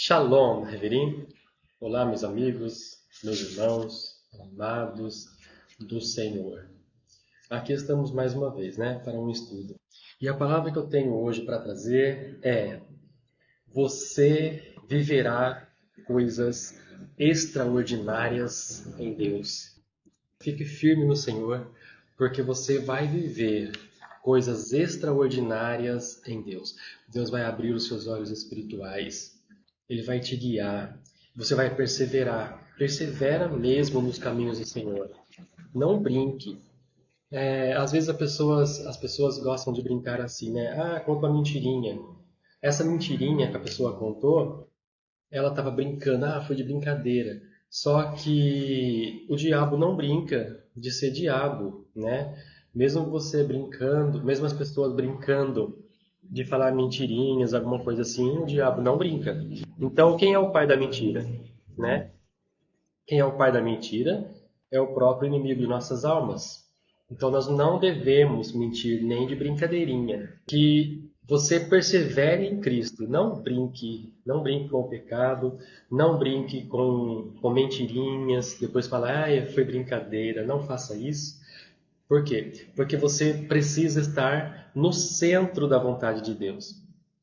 Shalom, Reverim. Olá, meus amigos, meus irmãos, amados do Senhor. Aqui estamos mais uma vez, para um estudo. E a palavra que eu tenho hoje para trazer é: você viverá coisas extraordinárias em Deus. Fique firme no Senhor, porque você vai viver coisas extraordinárias em Deus. Deus vai abrir os seus olhos espirituais. Ele vai te guiar. Você vai perseverar. Persevera mesmo nos caminhos do Senhor. Não brinque. Às vezes as pessoas gostam de brincar assim, né? Ah, conta uma mentirinha. Essa mentirinha que a pessoa contou, ela estava brincando. Ah, foi de brincadeira. Só que o diabo não brinca de ser diabo, né? Mesmo você brincando, mesmo as pessoas brincando de falar mentirinhas, alguma coisa assim, o diabo não brinca. Então, quem é o pai da mentira, né? Quem é o pai da mentira é o próprio inimigo de nossas almas. Então, nós não devemos mentir nem de brincadeirinha. Que você persevere em Cristo. Não brinque com o pecado, não brinque com mentirinhas, depois falar, ah, foi brincadeira. Não faça isso. Por quê? Porque você precisa estar no centro da vontade de Deus.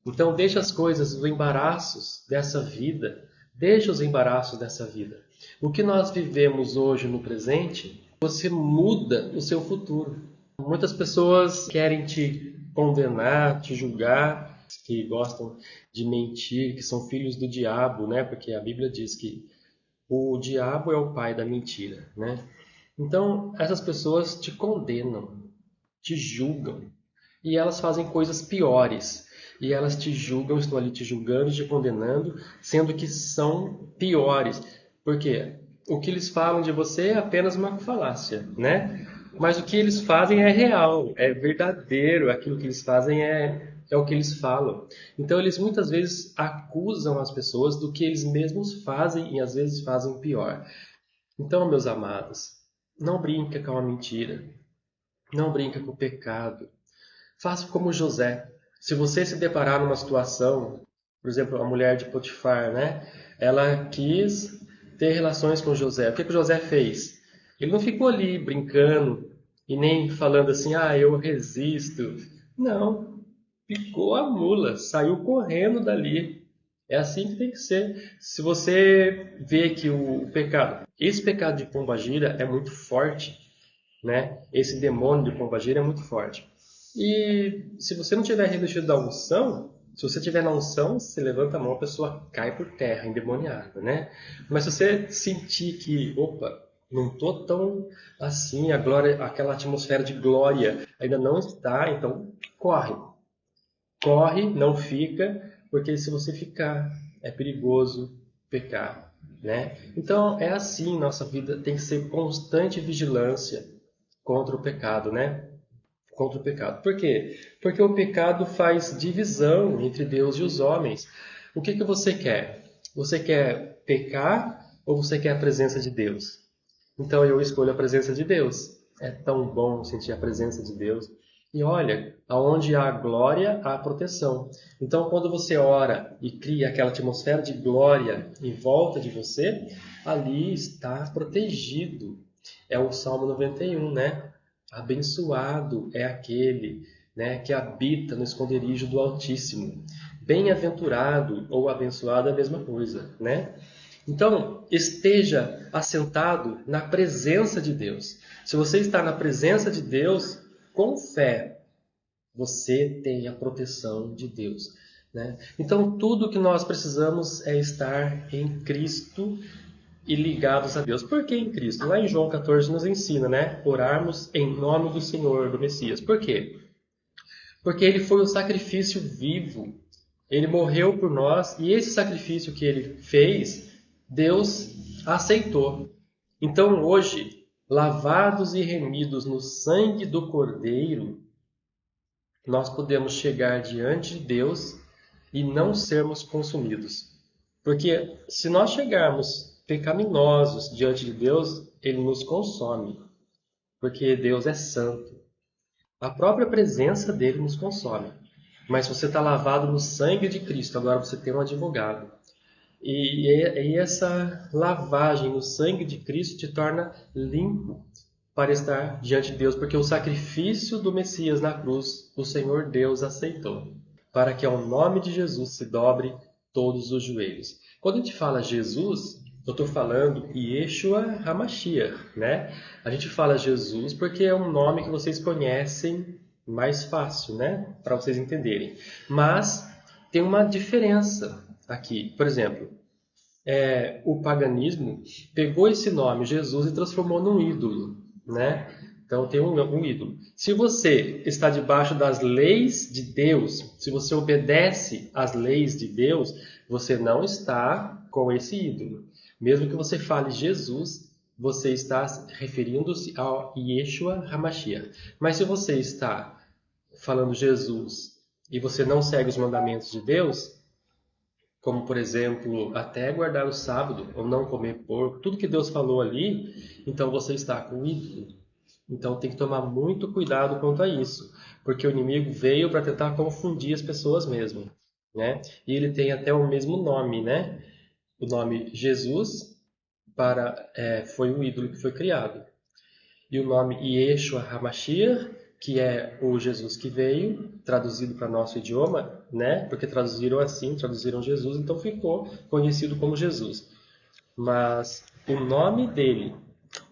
Então, deixa as coisas, os embaraços dessa vida, deixa os embaraços dessa vida. O que nós vivemos hoje no presente, você muda o seu futuro. Muitas pessoas querem te condenar, te julgar, que gostam de mentir, que são filhos do diabo, né? Porque a Bíblia diz que o diabo é o pai da mentira, né? Então, essas pessoas te condenam, te julgam, e elas fazem coisas piores. E elas te julgam, estão ali te julgando, te condenando, sendo que são piores. Por quê? O que eles falam de você é apenas uma falácia, né? Mas o que eles fazem é real, é verdadeiro, aquilo que eles fazem é o que eles falam. Então, eles muitas vezes acusam as pessoas do que eles mesmos fazem e às vezes fazem pior. Então, meus amados, não brinca com a mentira, não brinca com o pecado. Faça como José. Se você se deparar numa situação, por exemplo, a mulher de Potifar, né? Ela quis ter relações com José. O que que José fez? Ele não ficou ali brincando e nem falando assim, ah, eu resisto. Não, picou a mula, saiu correndo dali. É assim que tem que ser. Se você vê que o pecado, esse pecado de pombagira é muito forte, né? Esse demônio de pombagira é muito forte. E se você não tiver revestido da unção, se você tiver na unção, você levanta a mão, a pessoa cai por terra, endemoniada, né? Mas se você sentir que, opa, não estou tão assim, a glória, aquela atmosfera de glória ainda não está, então corre. Corre, não fica, porque se você ficar, é perigoso pecar, né? Então é assim, nossa vida tem que ser constante vigilância contra o pecado, né? Contra o pecado. Por quê? Porque o pecado faz divisão entre Deus e os homens. O que que você quer? Você quer pecar ou você quer a presença de Deus? Então eu escolho a presença de Deus. É tão bom sentir a presença de Deus. E olha, aonde há glória, há proteção. Então, quando você ora e cria aquela atmosfera de glória em volta de você, ali está protegido. É o Salmo 91, né? Abençoado é aquele, né, que habita no esconderijo do Altíssimo. Bem-aventurado ou abençoado é a mesma coisa, né? Então, esteja assentado na presença de Deus. Se você está na presença de Deus, com fé, você tem a proteção de Deus, né? Então, tudo que nós precisamos é estar em Cristo e ligados a Deus. Por que em Cristo? Lá em João 14 nos ensina, né? Orarmos em nome do Senhor, do Messias. Por quê? Porque ele foi o sacrifício vivo. Ele morreu por nós e esse sacrifício que ele fez, Deus aceitou. Então hoje, lavados e remidos no sangue do Cordeiro, nós podemos chegar diante de Deus e não sermos consumidos. Porque se nós chegarmos pecaminosos diante de Deus, Ele nos consome. Porque Deus é santo. A própria presença dele nos consome. Mas se você está lavado no sangue de Cristo, agora você tem um advogado. E essa lavagem no sangue de Cristo te torna limpo para estar diante de Deus, porque o sacrifício do Messias na cruz, o Senhor Deus aceitou, para que ao nome de Jesus se dobre todos os joelhos. Quando a gente fala Jesus, eu estou falando Yeshua HaMashiach, né? A gente fala Jesus porque é um nome que vocês conhecem mais fácil, né? Para vocês entenderem. Mas tem uma diferença aqui. Por exemplo, o paganismo pegou esse nome Jesus e transformou num ídolo, né? Então tem um ídolo. Se você está debaixo das leis de Deus, se você obedece às leis de Deus, você não está com esse ídolo. Mesmo que você fale Jesus, você está referindo-se ao Yeshua HaMashiach. Mas se você está falando Jesus e você não segue os mandamentos de Deus, como por exemplo, até guardar o sábado ou não comer porco, tudo que Deus falou ali, então você está com o ídolo. Então tem que tomar muito cuidado quanto a isso, porque o inimigo veio para tentar confundir as pessoas mesmo, né? E ele tem até o mesmo nome, né? O nome Jesus foi o ídolo que foi criado. E o nome Yeshua HaMashiach, que é o Jesus que veio, traduzido para nosso idioma, né? Porque traduziram assim, traduziram Jesus, então ficou conhecido como Jesus. Mas o nome dele,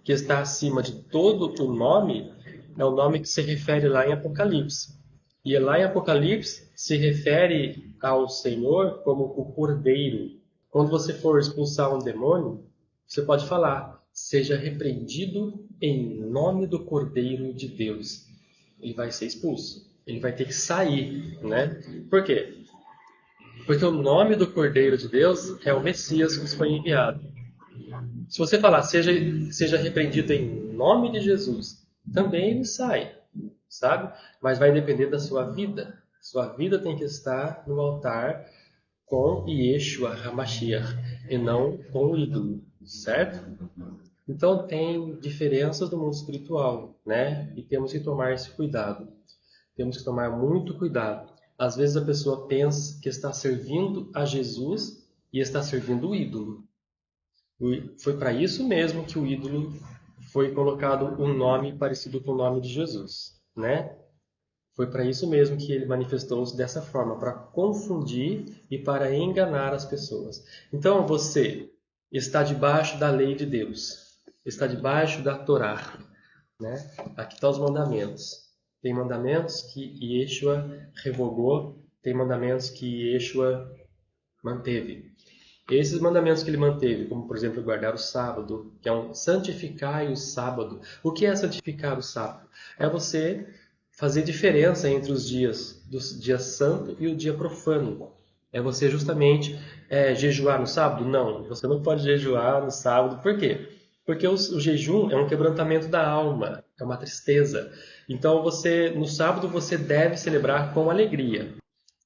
que está acima de todo o nome, é o nome que se refere lá em Apocalipse. E lá em Apocalipse se refere ao Senhor como o Cordeiro. Quando você for expulsar um demônio, você pode falar: seja repreendido em nome do Cordeiro de Deus. Ele vai ser expulso. Ele vai ter que sair, né? Por quê? Porque o nome do Cordeiro de Deus é o Messias que foi enviado. Se você falar seja repreendido em nome de Jesus, também ele sai, sabe? Mas vai depender da sua vida. Sua vida tem que estar no altar com Yeshua HaMashiach e não com o ídolo, certo? Então tem diferenças do mundo espiritual, né? E temos que tomar esse cuidado. Temos que tomar muito cuidado. Às vezes a pessoa pensa que está servindo a Jesus e está servindo o ídolo. Foi para isso mesmo que o ídolo foi colocado um nome parecido com o nome de Jesus, né? Foi para isso mesmo que ele manifestou-se dessa forma, para confundir e para enganar as pessoas. Então você está debaixo da lei de Deus, está debaixo da Torá, né? Aqui estão os mandamentos. Tem mandamentos que Yeshua revogou, tem mandamentos que Yeshua manteve. Esses mandamentos que ele manteve, como por exemplo guardar o sábado, que é um santificai o sábado. O que é santificar o sábado? É você fazer diferença entre os dias, do dia santo e o dia profano. É você justamente jejuar no sábado? Não, você não pode jejuar no sábado. Por quê? Porque o jejum é um quebrantamento da alma, é uma tristeza. Então no sábado você deve celebrar com alegria.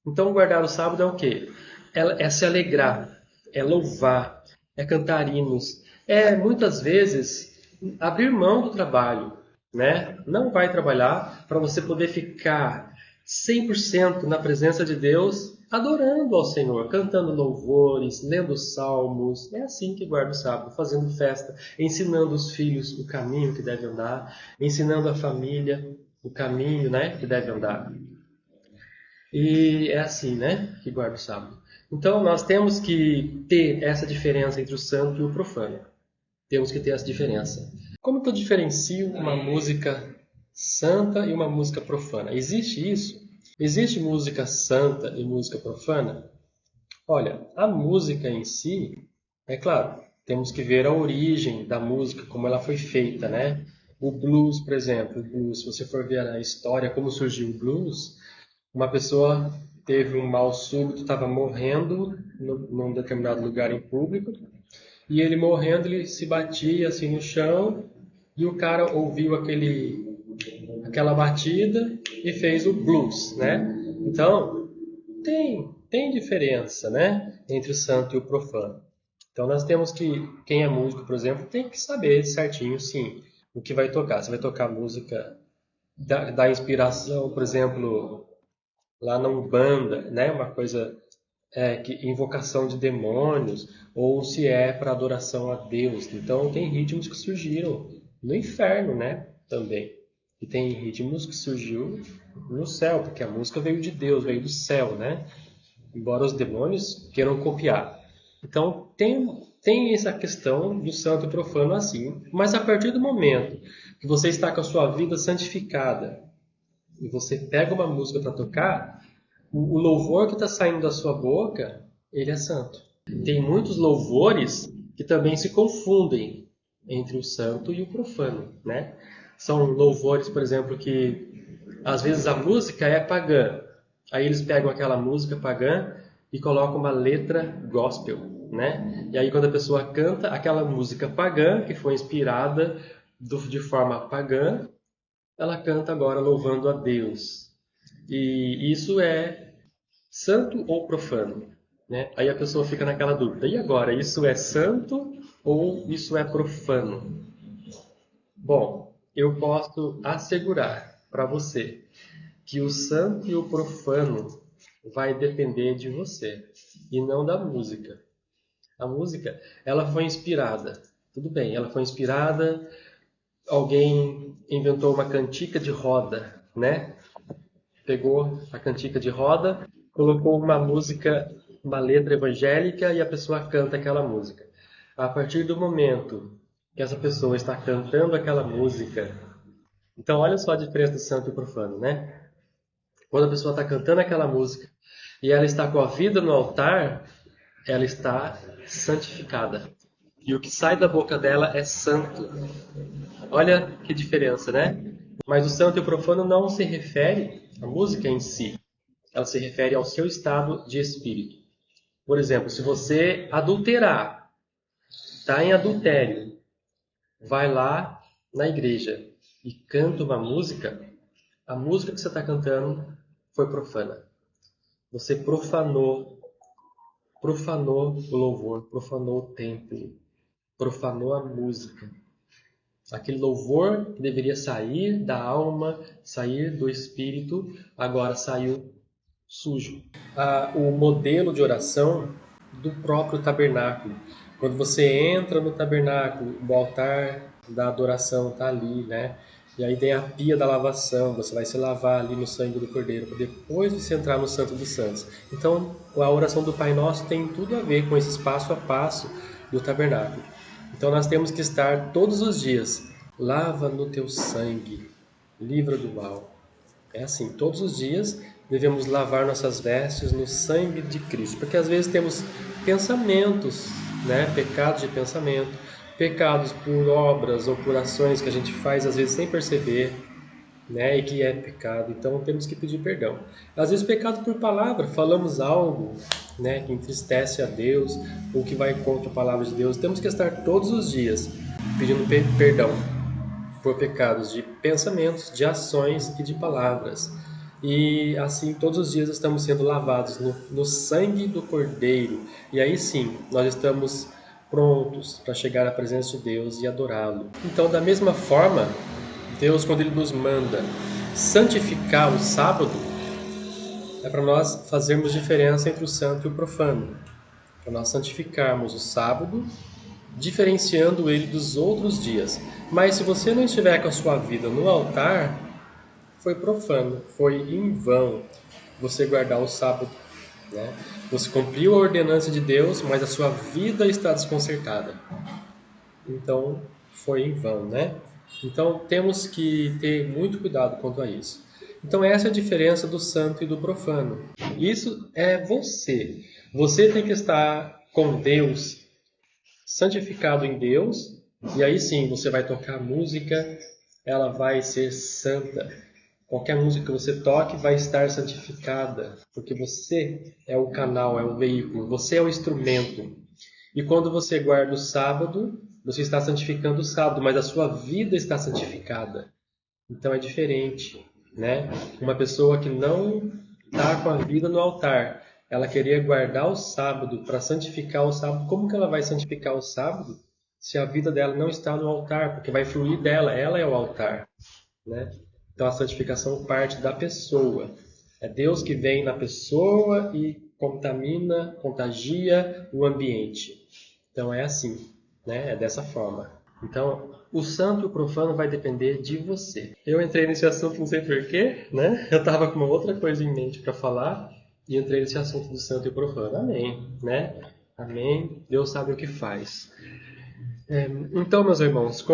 Então guardar o sábado é o quê? É se alegrar, é louvar, é cantar hinos, é muitas vezes abrir mão do trabalho, né? Não vai trabalhar para você poder ficar 100% na presença de Deus, adorando ao Senhor, cantando louvores, lendo salmos. É assim que guarda o sábado, fazendo festa, ensinando os filhos o caminho que deve andar, ensinando a família o caminho, né, que deve andar. E é assim, né, que guarda o sábado. Então nós temos que ter essa diferença entre o santo e o profano. Temos que ter essa diferença. Como que eu diferencio uma música santa e uma música profana? Existe isso? Existe música santa e música profana? Olha, a música em si, é claro, temos que ver a origem da música, como ela foi feita, né? O blues, por exemplo, o blues, se você for ver a história, como surgiu o blues, uma pessoa teve um mal súbito, estava morrendo num determinado lugar em público, e ele morrendo, ele se batia assim no chão, e o cara ouviu aquela batida e fez o blues, né? Então, tem diferença, né, entre o santo e o profano. Então nós temos que, quem é músico, por exemplo, tem que saber certinho, sim, o que vai tocar. Você vai tocar música da inspiração, por exemplo, lá na Umbanda, né? Uma coisa invocação de demônios, ou se é para adoração a Deus. Então tem ritmos que surgiram no inferno, né? Também. E tem ritmos que surgiu no céu, porque a música veio de Deus, veio do céu, né? Embora os demônios queiram copiar. Então tem essa questão do santo e profano assim. Mas a partir do momento que você está com a sua vida santificada e você pega uma música para tocar, o louvor que está saindo da sua boca, ele é santo. Tem muitos louvores que também se confundem entre o santo e o profano, né? São louvores, por exemplo, que às vezes a música é pagã. Aí eles pegam aquela música pagã e colocam uma letra gospel, né? E aí quando a pessoa canta aquela música pagã, que foi inspirada de forma pagã, ela canta agora louvando a Deus. E isso é santo ou profano, né? Aí a pessoa fica naquela dúvida. E agora, isso é santo ou isso é profano? Bom, eu posso assegurar para você que o santo e o profano vai depender de você e não da música. A música, ela foi inspirada. Tudo bem, ela foi inspirada, alguém inventou uma cantiga de roda, né? Pegou a cantiga de roda, colocou uma música, uma letra evangélica e a pessoa canta aquela música. A partir do momento que essa pessoa está cantando aquela música, então olha só a diferença do santo e profano, né? Quando a pessoa está cantando aquela música e ela está com a vida no altar, ela está santificada. E o que sai da boca dela é santo. Olha que diferença, né? Mas o santo e o profano não se refere à música em si. Ela se refere ao seu estado de espírito. Por exemplo, se você adulterar, está em adultério, vai lá na igreja e canta uma música, a música que você está cantando foi profana. Você profanou o louvor, profanou o templo, profanou a música. Aquele louvor que deveria sair da alma, sair do espírito, agora saiu sujo. O modelo de oração do próprio tabernáculo. Quando você entra no tabernáculo, o altar da adoração está ali, né? E aí tem a pia da lavação, você vai se lavar ali no sangue do Cordeiro, para depois você entrar no Santo dos Santos. Então, a oração do Pai Nosso tem tudo a ver com esse passo a passo do tabernáculo. Então, nós temos que estar todos os dias, lava no teu sangue, livra do mal. É assim, todos os dias devemos lavar nossas vestes no sangue de Cristo, porque às vezes temos pensamentos, né, pecados de pensamento, pecados por obras ou por ações que a gente faz às vezes sem perceber, né, e que é pecado. Então temos que pedir perdão. Às vezes pecado por palavra, falamos algo, né, que entristece a Deus ou que vai contra a palavra de Deus. Temos que estar todos os dias pedindo perdão por pecados de pensamentos, de ações e de palavras. E assim, todos os dias estamos sendo lavados no sangue do Cordeiro. E aí sim, nós estamos prontos para chegar à presença de Deus e adorá-lo. Então, da mesma forma, Deus, quando Ele nos manda santificar o sábado, é para nós fazermos diferença entre o santo e o profano. Para nós santificarmos o sábado, diferenciando ele dos outros dias. Mas se você não estiver com a sua vida no altar, foi profano, foi em vão você guardar o sábado, né? Você cumpriu a ordenança de Deus, mas a sua vida está desconcertada. Então, foi em vão, né? Então, temos que ter muito cuidado quanto a isso. Então, essa é a diferença do santo e do profano. Isso é você. Você tem que estar com Deus, santificado em Deus, e aí sim você vai tocar música, ela vai ser santa. Qualquer música que você toque vai estar santificada, porque você é o canal, é o veículo, você é o instrumento. E quando você guarda o sábado, você está santificando o sábado, mas a sua vida está santificada. Então é diferente, né? Uma pessoa que não está com a vida no altar, ela queria guardar o sábado para santificar o sábado. Como que ela vai santificar o sábado se a vida dela não está no altar? Porque vai fluir dela, ela é o altar, né? Então a santificação parte da pessoa. É Deus que vem na pessoa e contagia o ambiente. Então é assim, né? É dessa forma. Então, o santo e o profano vai depender de você. Eu entrei nesse assunto, não sei porquê, né? Eu estava com uma outra coisa em mente para falar e entrei nesse assunto do santo e o profano. Amém, né? Amém. Deus sabe o que faz. Então, meus irmãos,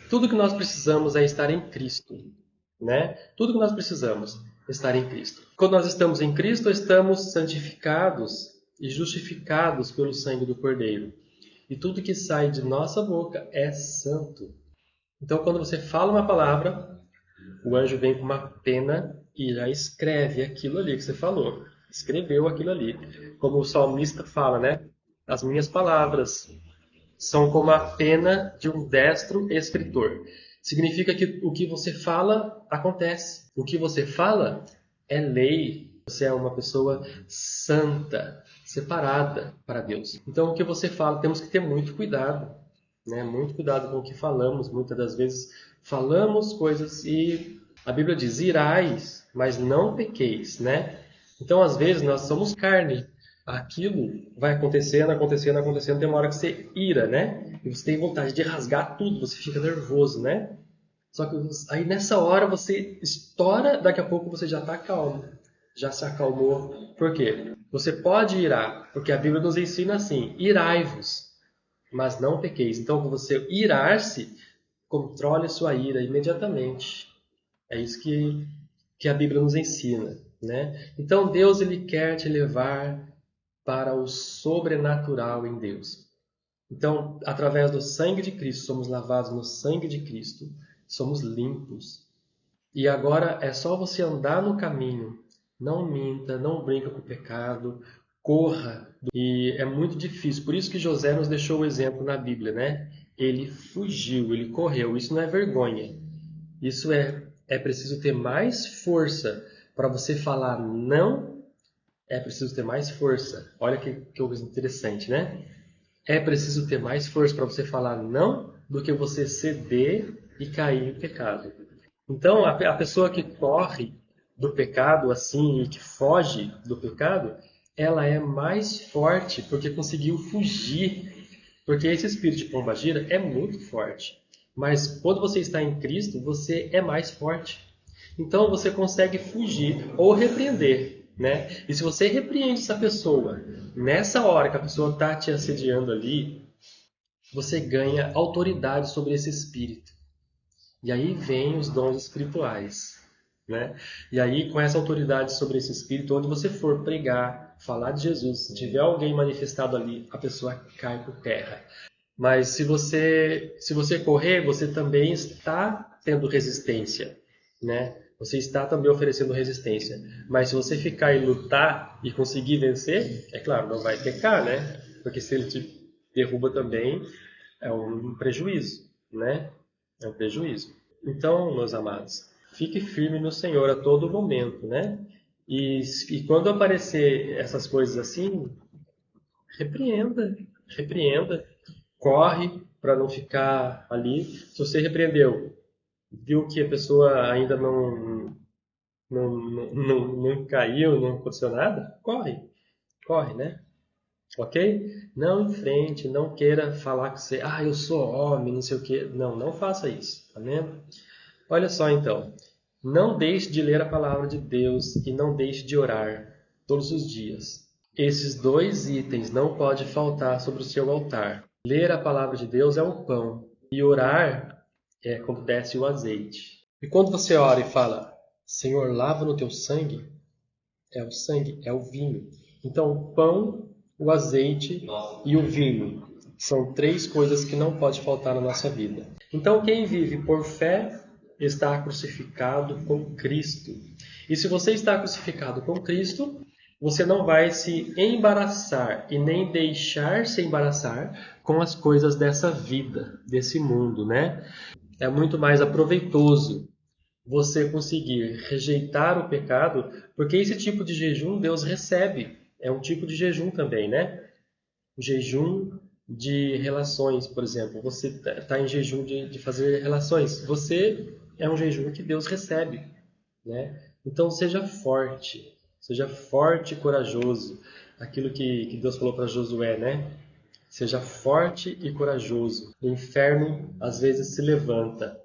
tudo que nós precisamos é estar em Cristo, né? Tudo que nós precisamos é estar em Cristo. Quando nós estamos em Cristo, estamos santificados e justificados pelo sangue do Cordeiro. E tudo que sai de nossa boca é santo. Então, quando você fala uma palavra, o anjo vem com uma pena e já escreve aquilo ali que você falou. Escreveu aquilo ali. Como o salmista fala, né? As minhas palavras são como a pena de um destro escritor. Significa que o que você fala acontece. O que você fala é lei. Você é uma pessoa santa, separada para Deus. Então, o que você fala, temos que ter muito cuidado, né? Muito cuidado com o que falamos. Muitas das vezes falamos coisas e a Bíblia diz: irais, mas não pequeis, né? Então, às vezes, nós somos carne. Aquilo vai acontecendo, tem uma hora que você ira, né? E você tem vontade de rasgar tudo, você fica nervoso, né? Só que aí nessa hora você estoura, daqui a pouco você já está calmo, já se acalmou. Por quê? Você pode irar, porque a Bíblia nos ensina assim: irai-vos, mas não pequeis. Então, quando você irar-se, controle sua ira imediatamente. É isso que a Bíblia nos ensina, né? Então, Deus ele quer te levar para o sobrenatural em Deus. Então, através do sangue de Cristo, somos lavados no sangue de Cristo, somos limpos. E agora é só você andar no caminho, não minta, não brinca com o pecado, corra. E é muito difícil, por isso que José nos deixou o exemplo na Bíblia, né? Ele fugiu, ele correu, isso não é vergonha. Isso é preciso ter mais força para você falar não. É preciso ter mais força. Olha que coisa interessante, né? É preciso ter mais força para você falar não do que você ceder e cair em pecado. Então, a pessoa que corre do pecado assim e que foge do pecado, ela é mais forte porque conseguiu fugir. Porque esse espírito de pombagira é muito forte. Mas quando você está em Cristo, você é mais forte. Então você consegue fugir ou repreender, né? E se você repreende essa pessoa, nessa hora que a pessoa está te assediando ali, você ganha autoridade sobre esse espírito. E aí vem os dons espirituais, né? E aí, com essa autoridade sobre esse espírito, onde você for pregar, falar de Jesus, se tiver alguém manifestado ali, a pessoa cai por terra. Mas se você correr, você também está tendo resistência, né? Você está também oferecendo resistência. Mas se você ficar e lutar e conseguir vencer, é claro, não vai pecar, né? Porque se ele te derruba também, é um prejuízo, né? É um prejuízo. Então, meus amados, fique firme no Senhor a todo momento, né? E quando aparecer essas coisas assim, repreenda, repreenda. Corre para não ficar ali. Se você repreendeu, viu que a pessoa ainda não caiu, não aconteceu nada, corre, corre, né? Ok? Não enfrente, não queira falar que você, eu sou homem, não sei o quê. Não, não faça isso, tá vendo? Olha só então, não deixe de ler a palavra de Deus e não deixe de orar todos os dias. Esses dois itens não podem faltar sobre o seu altar. Ler a palavra de Deus é o pão e orar é quando desce o azeite. E quando você ora e fala, Senhor, lava no teu sangue, é o sangue, é o vinho. Então, o pão, o azeite e o vinho são três coisas que não pode faltar na nossa vida. Então, quem vive por fé está crucificado com Cristo. E se você está crucificado com Cristo, você não vai se embaraçar e nem deixar se embaraçar com as coisas dessa vida, desse mundo, né? É muito mais aproveitoso você conseguir rejeitar o pecado, porque esse tipo de jejum Deus recebe. É um tipo de jejum também, né? O jejum de relações, por exemplo. Você está em jejum de fazer relações. Você é um jejum que Deus recebe, né? Então seja forte, Seja forte e corajoso. Aquilo que Deus falou para Josué, né? Seja forte e corajoso. O inferno às vezes se levanta.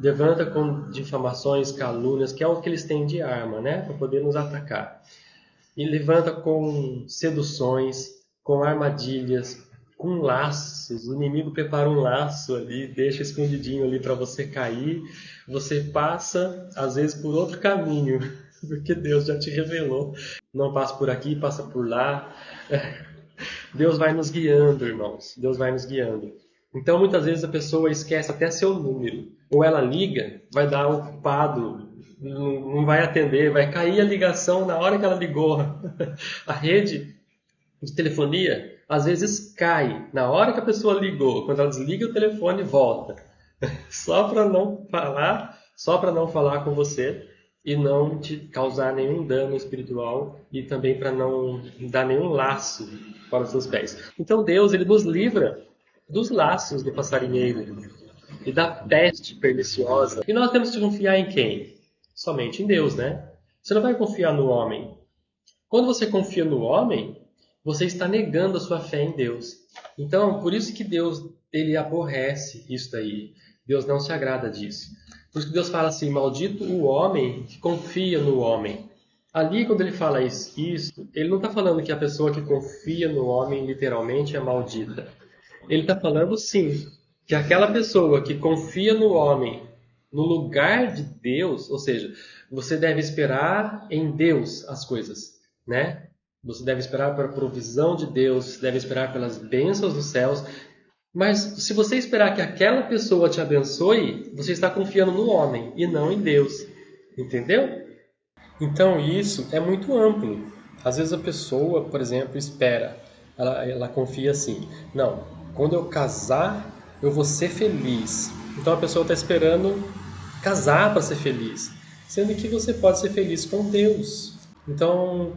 Levanta com difamações, calúnias, que é o que eles têm de arma, né? Para poder nos atacar. E levanta com seduções, com armadilhas, com laços. O inimigo prepara um laço ali, deixa escondidinho ali para você cair. Você passa, às vezes, por outro caminho, porque Deus já te revelou. Não passa por aqui, passa por lá. Deus vai nos guiando, irmãos. Deus vai nos guiando. Então, muitas vezes a pessoa esquece até seu número. Ou ela liga, vai dar ocupado, não vai atender, vai cair a ligação na hora que ela ligou. A rede de telefonia, às vezes cai na hora que a pessoa ligou. Quando ela desliga o telefone, volta. Só para não falar com você e não te causar nenhum dano espiritual e também para não dar nenhum laço para os seus pés. Então Deus, ele nos livra dos laços do passarinheiro e da peste perniciosa. E nós temos que confiar em quem? Somente em Deus, né? Você não vai confiar no homem. Quando você confia no homem, você está negando a sua fé em Deus. Então, por isso que Deus, ele aborrece isso daí. Deus não se agrada disso. Por isso que Deus fala assim, maldito o homem que confia no homem. Ali, quando ele fala isso, ele não está falando que a pessoa que confia no homem literalmente é maldita. Ele está falando, sim, que aquela pessoa que confia no homem no lugar de Deus, ou seja, você deve esperar em Deus as coisas, né? Você deve esperar pela provisão de Deus, deve esperar pelas bênçãos dos céus. Mas se você esperar que aquela pessoa te abençoe, você está confiando no homem e não em Deus. Entendeu? Então isso é muito amplo. Às vezes a pessoa, por exemplo, espera. Ela confia assim. Não, quando eu casar, eu vou ser feliz. Então a pessoa está esperando casar para ser feliz. Sendo que você pode ser feliz com Deus. Então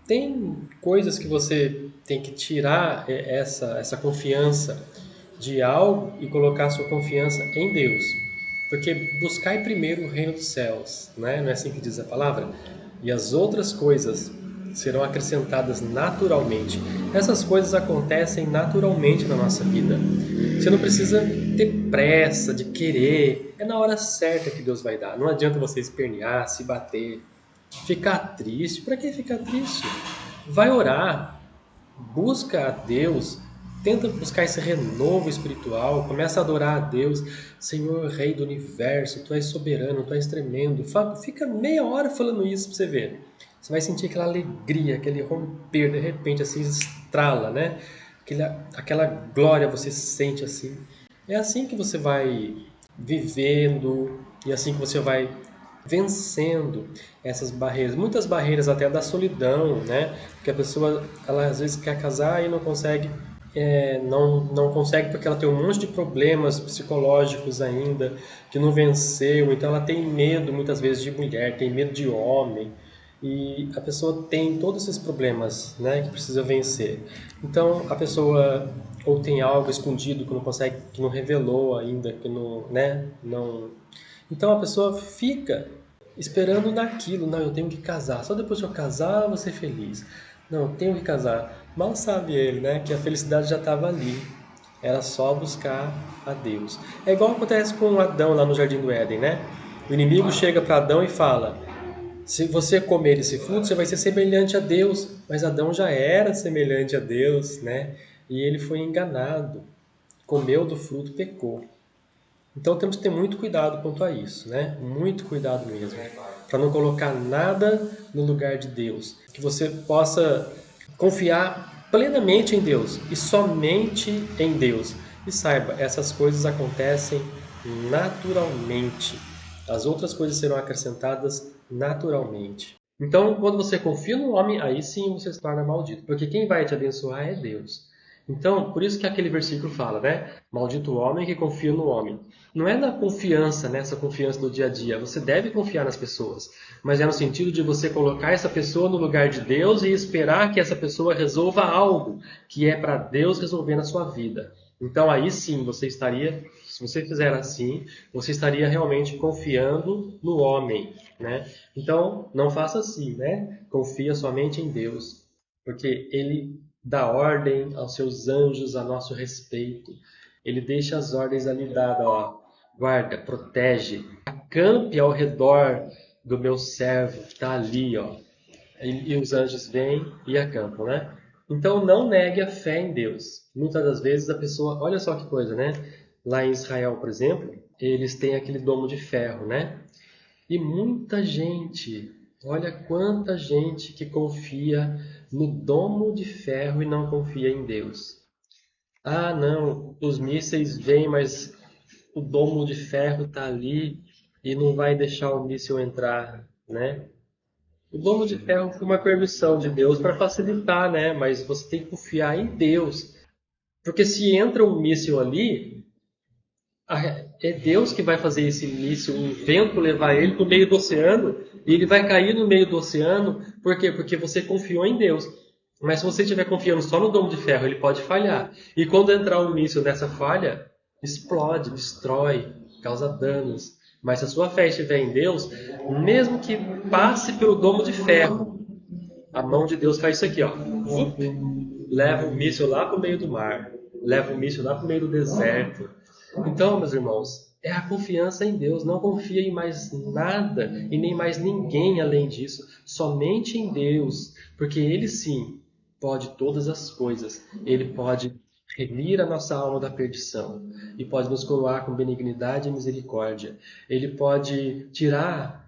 tem coisas que você tem que tirar essa confiança de algo e colocar a sua confiança em Deus. Porque buscai primeiro o reino dos céus, né? Não é assim que diz a palavra? E as outras coisas serão acrescentadas naturalmente. Essas coisas acontecem naturalmente na nossa vida. Você não precisa ter pressa de querer. É na hora certa que Deus vai dar. Não adianta você espernear, se bater, ficar triste. Para que ficar triste? Vai orar, busca a Deus, tenta buscar esse renovo espiritual, começa a adorar a Deus. Senhor, Rei do Universo, Tu és soberano, Tu és tremendo. Fica meia hora falando isso para você ver. Você vai sentir aquela alegria, aquele romper, de repente assim estrala, né? Aquela glória você sente assim. É assim que você vai vivendo e assim que você vai vencendo essas barreiras, muitas barreiras até da solidão, né? Porque a pessoa, ela às vezes quer casar e não consegue, não consegue porque ela tem um monte de problemas psicológicos ainda, que não venceu, então ela tem medo muitas vezes de mulher, tem medo de homem, e a pessoa tem todos esses problemas, né, que precisa vencer. Então a pessoa ou tem algo escondido que não consegue, que não revelou ainda, que não, né, não. Então a pessoa fica esperando naquilo. Não, eu tenho que casar. Só depois que eu casar, eu vou ser feliz. Não, eu tenho que casar. Mal sabe ele, né? Que a felicidade já estava ali. Era só buscar a Deus. É igual acontece com Adão lá no Jardim do Éden, né? O inimigo chega para Adão e fala: se você comer esse fruto, você vai ser semelhante a Deus. Mas Adão já era semelhante a Deus, né? E ele foi enganado. Comeu do fruto, pecou. Então temos que ter muito cuidado quanto a isso, né? Muito cuidado mesmo, para não colocar nada no lugar de Deus. Que você possa confiar plenamente em Deus e somente em Deus. E saiba, essas coisas acontecem naturalmente. As outras coisas serão acrescentadas naturalmente. Então, quando você confia no homem, aí sim você se torna maldito, porque quem vai te abençoar é Deus. Então, por isso que aquele versículo fala, né? Maldito o homem que confia no homem. Não é na confiança, nessa confiança do dia a dia. Você deve confiar nas pessoas, mas é no sentido de você colocar essa pessoa no lugar de Deus e esperar que essa pessoa resolva algo que é para Deus resolver na sua vida. Então, aí sim, você estaria, se você fizer assim, você estaria realmente confiando no homem, né? Então, não faça assim, né? confia somente em Deus, porque Ele dá ordem aos seus anjos a nosso respeito. Ele deixa as ordens ali dadas, ó, guarda, protege, acampe ao redor do meu servo, está ali, ó. E os anjos vêm e acampam, né? Então não negue a fé em Deus. Muitas das vezes a pessoa, olha só que coisa, né? Lá em Israel, por exemplo, eles têm aquele domo de ferro, né? E muita gente, olha quanta gente que confia no domo de ferro e não confia em Deus. Ah, não, os mísseis vêm, mas o domo de ferro está ali e não vai deixar o míssil entrar, né? O domo de ferro foi uma permissão de Deus para facilitar, né? Mas você tem que confiar em Deus. Porque se entra um míssil ali, é Deus que vai fazer esse míssil, um vento levar ele para o meio do oceano, e ele vai cair no meio do oceano. Por quê? Porque você confiou em Deus. Mas se você estiver confiando só no domo de ferro, ele pode falhar. E quando entrar um míssil nessa falha, explode, destrói, causa danos. Mas se a sua fé estiver em Deus, mesmo que passe pelo domo de ferro, a mão de Deus faz isso aqui, ó. Leva o míssil lá para o meio do mar. Leva o míssil lá para o meio do deserto. Então, meus irmãos, é a confiança em Deus. Não confia em mais nada e nem mais ninguém além disso. Somente em Deus. Porque Ele sim pode todas as coisas. Ele pode remir a nossa alma da perdição. E pode nos coroar com benignidade e misericórdia. Ele pode tirar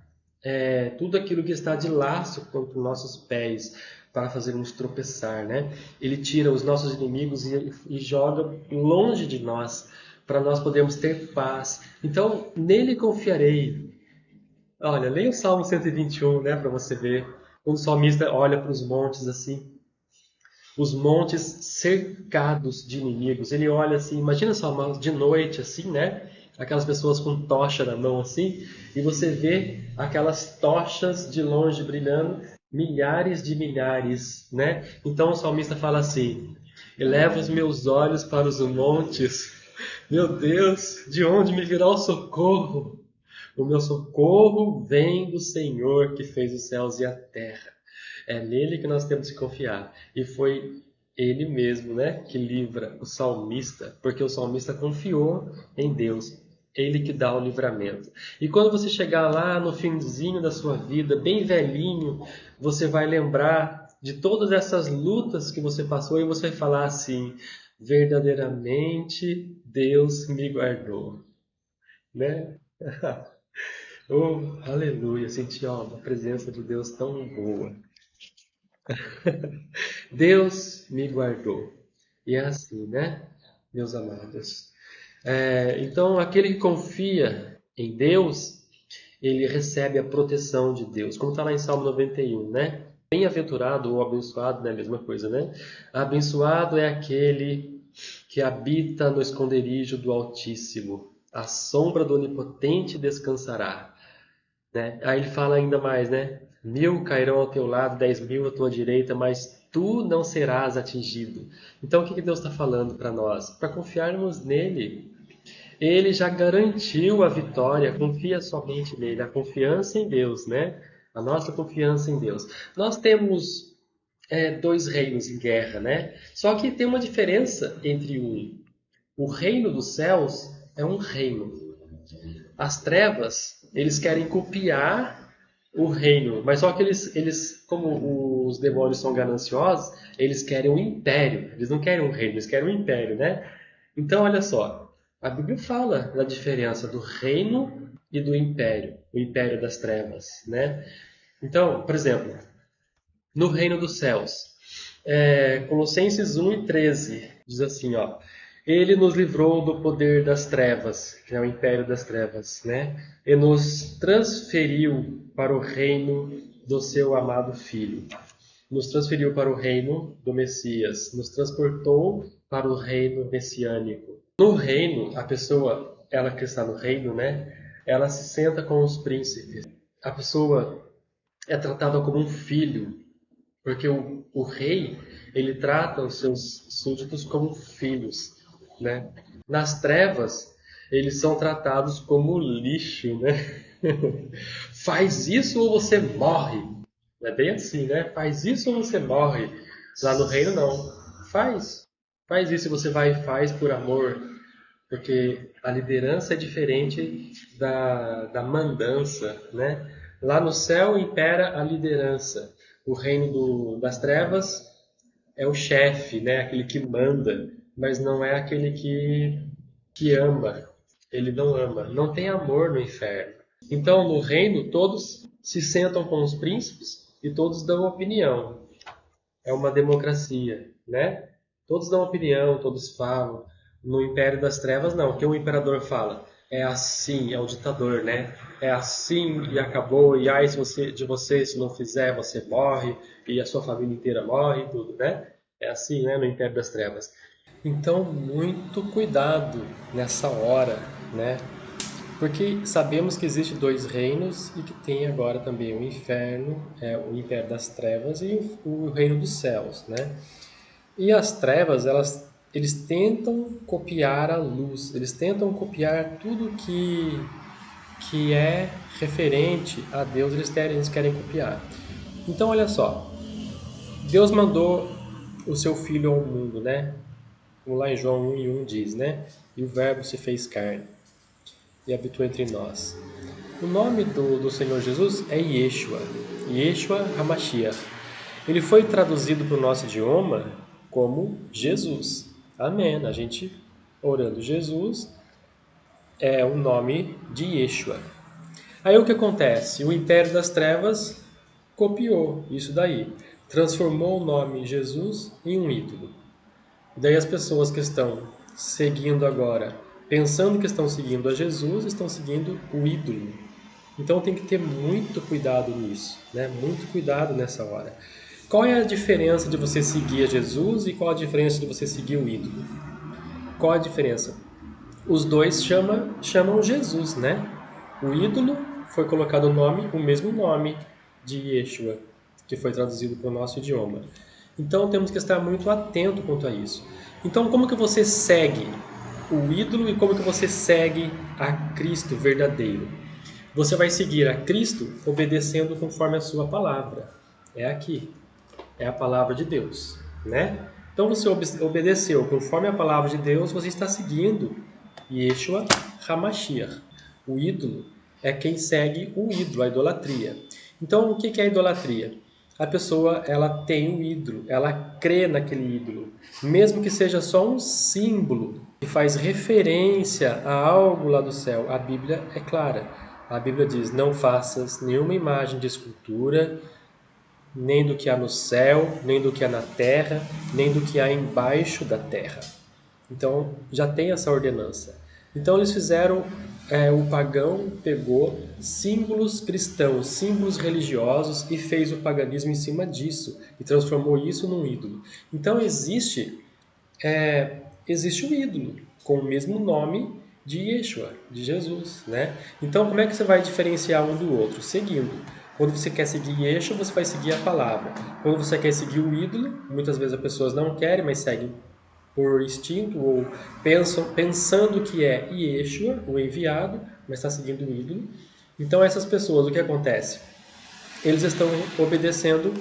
tudo aquilo que está de laço contra os nossos pés para fazer-nos tropeçar, né? Ele tira os nossos inimigos e joga longe de nós, para nós podermos ter paz. Então, nele confiarei. Olha, leia o Salmo 121, né, para você ver. Quando o salmista olha para os montes assim, os montes cercados de inimigos. Ele olha assim, imagina só, de noite assim, né? Aquelas pessoas com tocha na mão assim, e você vê aquelas tochas de longe brilhando, milhares de milhares, né? Então o salmista fala assim: eleva os meus olhos para os montes. Meu Deus, de onde me virá o socorro? O meu socorro vem do Senhor que fez os céus e a terra. É nele que nós temos que confiar. E foi ele mesmo, né, que livra o salmista, porque o salmista confiou em Deus. Ele que dá o livramento. E quando você chegar lá no finzinho da sua vida, bem velhinho, você vai lembrar de todas essas lutas que você passou e você vai falar assim: verdadeiramente Deus me guardou, né? Oh, aleluia, senti a presença de Deus tão boa. Deus me guardou. E é assim, né, meus amados? Então, aquele que confia em Deus, ele recebe a proteção de Deus. Como está lá em Salmo 91, né? Bem-aventurado ou abençoado, né? A mesma coisa, né? Abençoado é aquele que habita no esconderijo do Altíssimo. À sombra do Onipotente descansará. Né? Aí ele fala ainda mais, né? 1000 cairão ao teu lado, 10.000 à tua direita, mas tu não serás atingido. Então o que Deus está falando para nós? Para confiarmos nele. Ele já garantiu a vitória, confia somente nele. A confiança em Deus, né? A nossa confiança em Deus. Nós temos dois reinos em guerra, né? Só que tem uma diferença entre um. O reino dos céus é um reino. As trevas, eles querem copiar o reino, mas só que eles, como os demônios são gananciosos, eles querem um império. Eles não querem um reino, eles querem um império, né? Então, olha só, a Bíblia fala da diferença do reino e do império, o império das trevas, né? Então, por exemplo, no reino dos céus, Colossenses 1:13 diz assim, ó: ele nos livrou do poder das trevas, que é o império das trevas, né? E nos transferiu para o reino do seu amado Filho. Nos transferiu para o reino do Messias. Nos transportou para o reino messiânico. No reino, a pessoa, ela que está no reino, né? Ela se senta com os príncipes. A pessoa é tratada como um filho, porque o rei, ele trata os seus súditos como filhos. Né? Nas trevas, eles são tratados como lixo, né? Faz isso ou você morre. É bem assim, né? Faz isso ou você morre. Lá no reino, não. Faz. Faz isso e você vai e faz por amor. Porque a liderança é diferente da mandança, né? Lá no céu impera a liderança. O reino das trevas é o chefe, né? Aquele que manda, mas não é aquele que ama. Ele não ama. Não tem amor no inferno. Então, no reino, todos se sentam com os príncipes e todos dão opinião. É uma democracia, né? Todos dão opinião, todos falam. No Império das Trevas, não. O que o imperador fala? É assim, é o ditador, né? É assim e acabou. E ai, de você, se não fizer, você morre. E a sua família inteira morre, tudo, né? É assim, né? No Império das Trevas. Então, muito cuidado nessa hora, né? Porque sabemos que existe dois reinos e que tem agora também o inferno, o império das trevas e o reino dos céus, né? E as trevas, eles tentam copiar a luz, eles tentam copiar tudo que é referente a Deus, eles querem copiar. Então, olha só, Deus mandou o seu Filho ao mundo, né? Como lá em João 1:1 diz, né? E o Verbo se fez carne e habitou entre nós. O nome do Senhor Jesus é Yeshua, Yeshua HaMashiach. Ele foi traduzido para o nosso idioma como Jesus. Amém. A gente orando Jesus é o nome de Yeshua. Aí o que acontece? O Império das Trevas copiou isso daí, transformou o nome Jesus em um ídolo. Daí as pessoas que estão seguindo agora, pensando que estão seguindo a Jesus, estão seguindo o ídolo. Então tem que ter muito cuidado nisso, né? Muito cuidado nessa hora. Qual é a diferença de você seguir a Jesus e qual a diferença de você seguir o ídolo? Qual a diferença? Os dois chamam Jesus, né? O ídolo foi colocado o mesmo nome de Yeshua, que foi traduzido para o nosso idioma. Então temos que estar muito atento quanto a isso. Então como que você segue o ídolo e como que você segue a Cristo verdadeiro? Você vai seguir a Cristo obedecendo conforme a sua palavra. É aqui, é a palavra de Deus, né? Então você obedeceu conforme a palavra de Deus, você está seguindo Yeshua HaMashiach. O ídolo é quem segue o ídolo, a idolatria. Então o que é a idolatria? A pessoa ela tem um ídolo, ela crê naquele ídolo, mesmo que seja só um símbolo que faz referência a algo lá do céu. A Bíblia é clara. A Bíblia diz: não faças nenhuma imagem de escultura, nem do que há no céu, nem do que há na terra, nem do que há embaixo da terra. Então já tem essa ordenança. Então eles fizeram, o pagão pegou símbolos cristãos, símbolos religiosos e fez o paganismo em cima disso e transformou isso num ídolo. Então existe um ídolo com o mesmo nome de Yeshua, de Jesus, né? Então, como é que você vai diferenciar um do outro? Seguindo. Quando você quer seguir Yeshua, você vai seguir a palavra. Quando você quer seguir o ídolo, muitas vezes as pessoas não querem, mas seguem por instinto ou pensando que é Yeshua, o enviado, mas está seguindo o ídolo. Então, essas pessoas, o que acontece? Eles estão obedecendo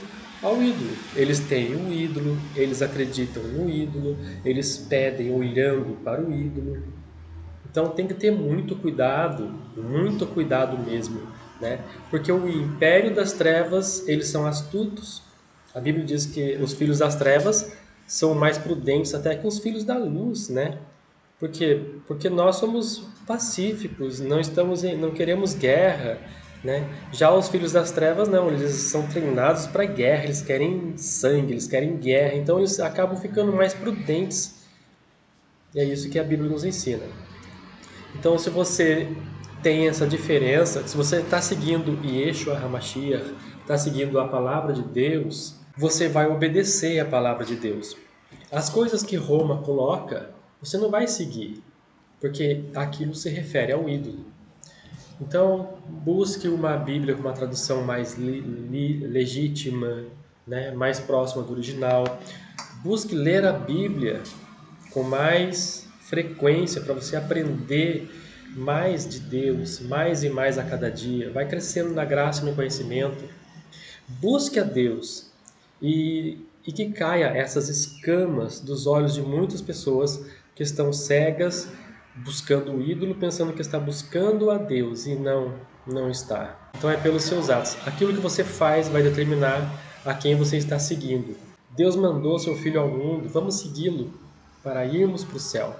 ao ídolo. Eles têm um ídolo, eles acreditam no ídolo, eles pedem olhando para o ídolo. Então tem que ter muito cuidado mesmo, né? Porque o império das trevas, eles são astutos. A Bíblia diz que os filhos das trevas são mais prudentes até que os filhos da luz, né? Por quê? Porque nós somos pacíficos, não queremos guerra, né? Já os filhos das trevas não, eles são treinados para guerra, eles querem sangue, eles querem guerra, então eles acabam ficando mais prudentes. E é isso que a Bíblia nos ensina. Então, se você tem essa diferença, se você está seguindo Yeshua HaMashiach, está seguindo a palavra de Deus, você vai obedecer a palavra de Deus. As coisas que Roma coloca, você não vai seguir, porque aquilo se refere ao ídolo. Então, busque uma Bíblia com uma tradução mais legítima, né, mais próxima do original. Busque ler a Bíblia com mais frequência para você aprender mais de Deus, mais e mais a cada dia. Vai crescendo na graça e no conhecimento. Busque a Deus e que caia essas escamas dos olhos de muitas pessoas que estão cegas, buscando o ídolo, pensando que está buscando a Deus e não está. Então é pelos seus atos. Aquilo que você faz vai determinar a quem você está seguindo. Deus mandou seu Filho ao mundo, vamos segui-lo para irmos para o céu.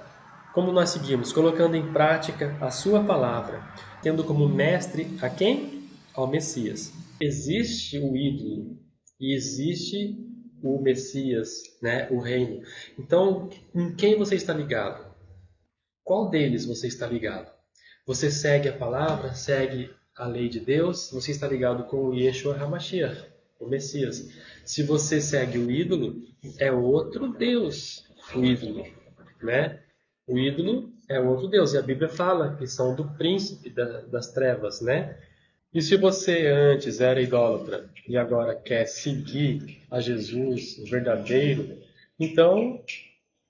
Como nós seguimos? Colocando em prática a sua palavra, tendo como mestre a quem? Ao Messias. Existe o ídolo e existe o Messias, né? O reino. Então, em quem você está ligado? Qual deles você está ligado? Você segue a palavra, segue a lei de Deus, você está ligado com o Yeshua HaMashiach, o Messias. Se você segue o ídolo, é outro Deus, o ídolo, né? O ídolo é outro Deus, e a Bíblia fala que são do príncipe das trevas, né? E se você antes era idólatra e agora quer seguir a Jesus, o verdadeiro, então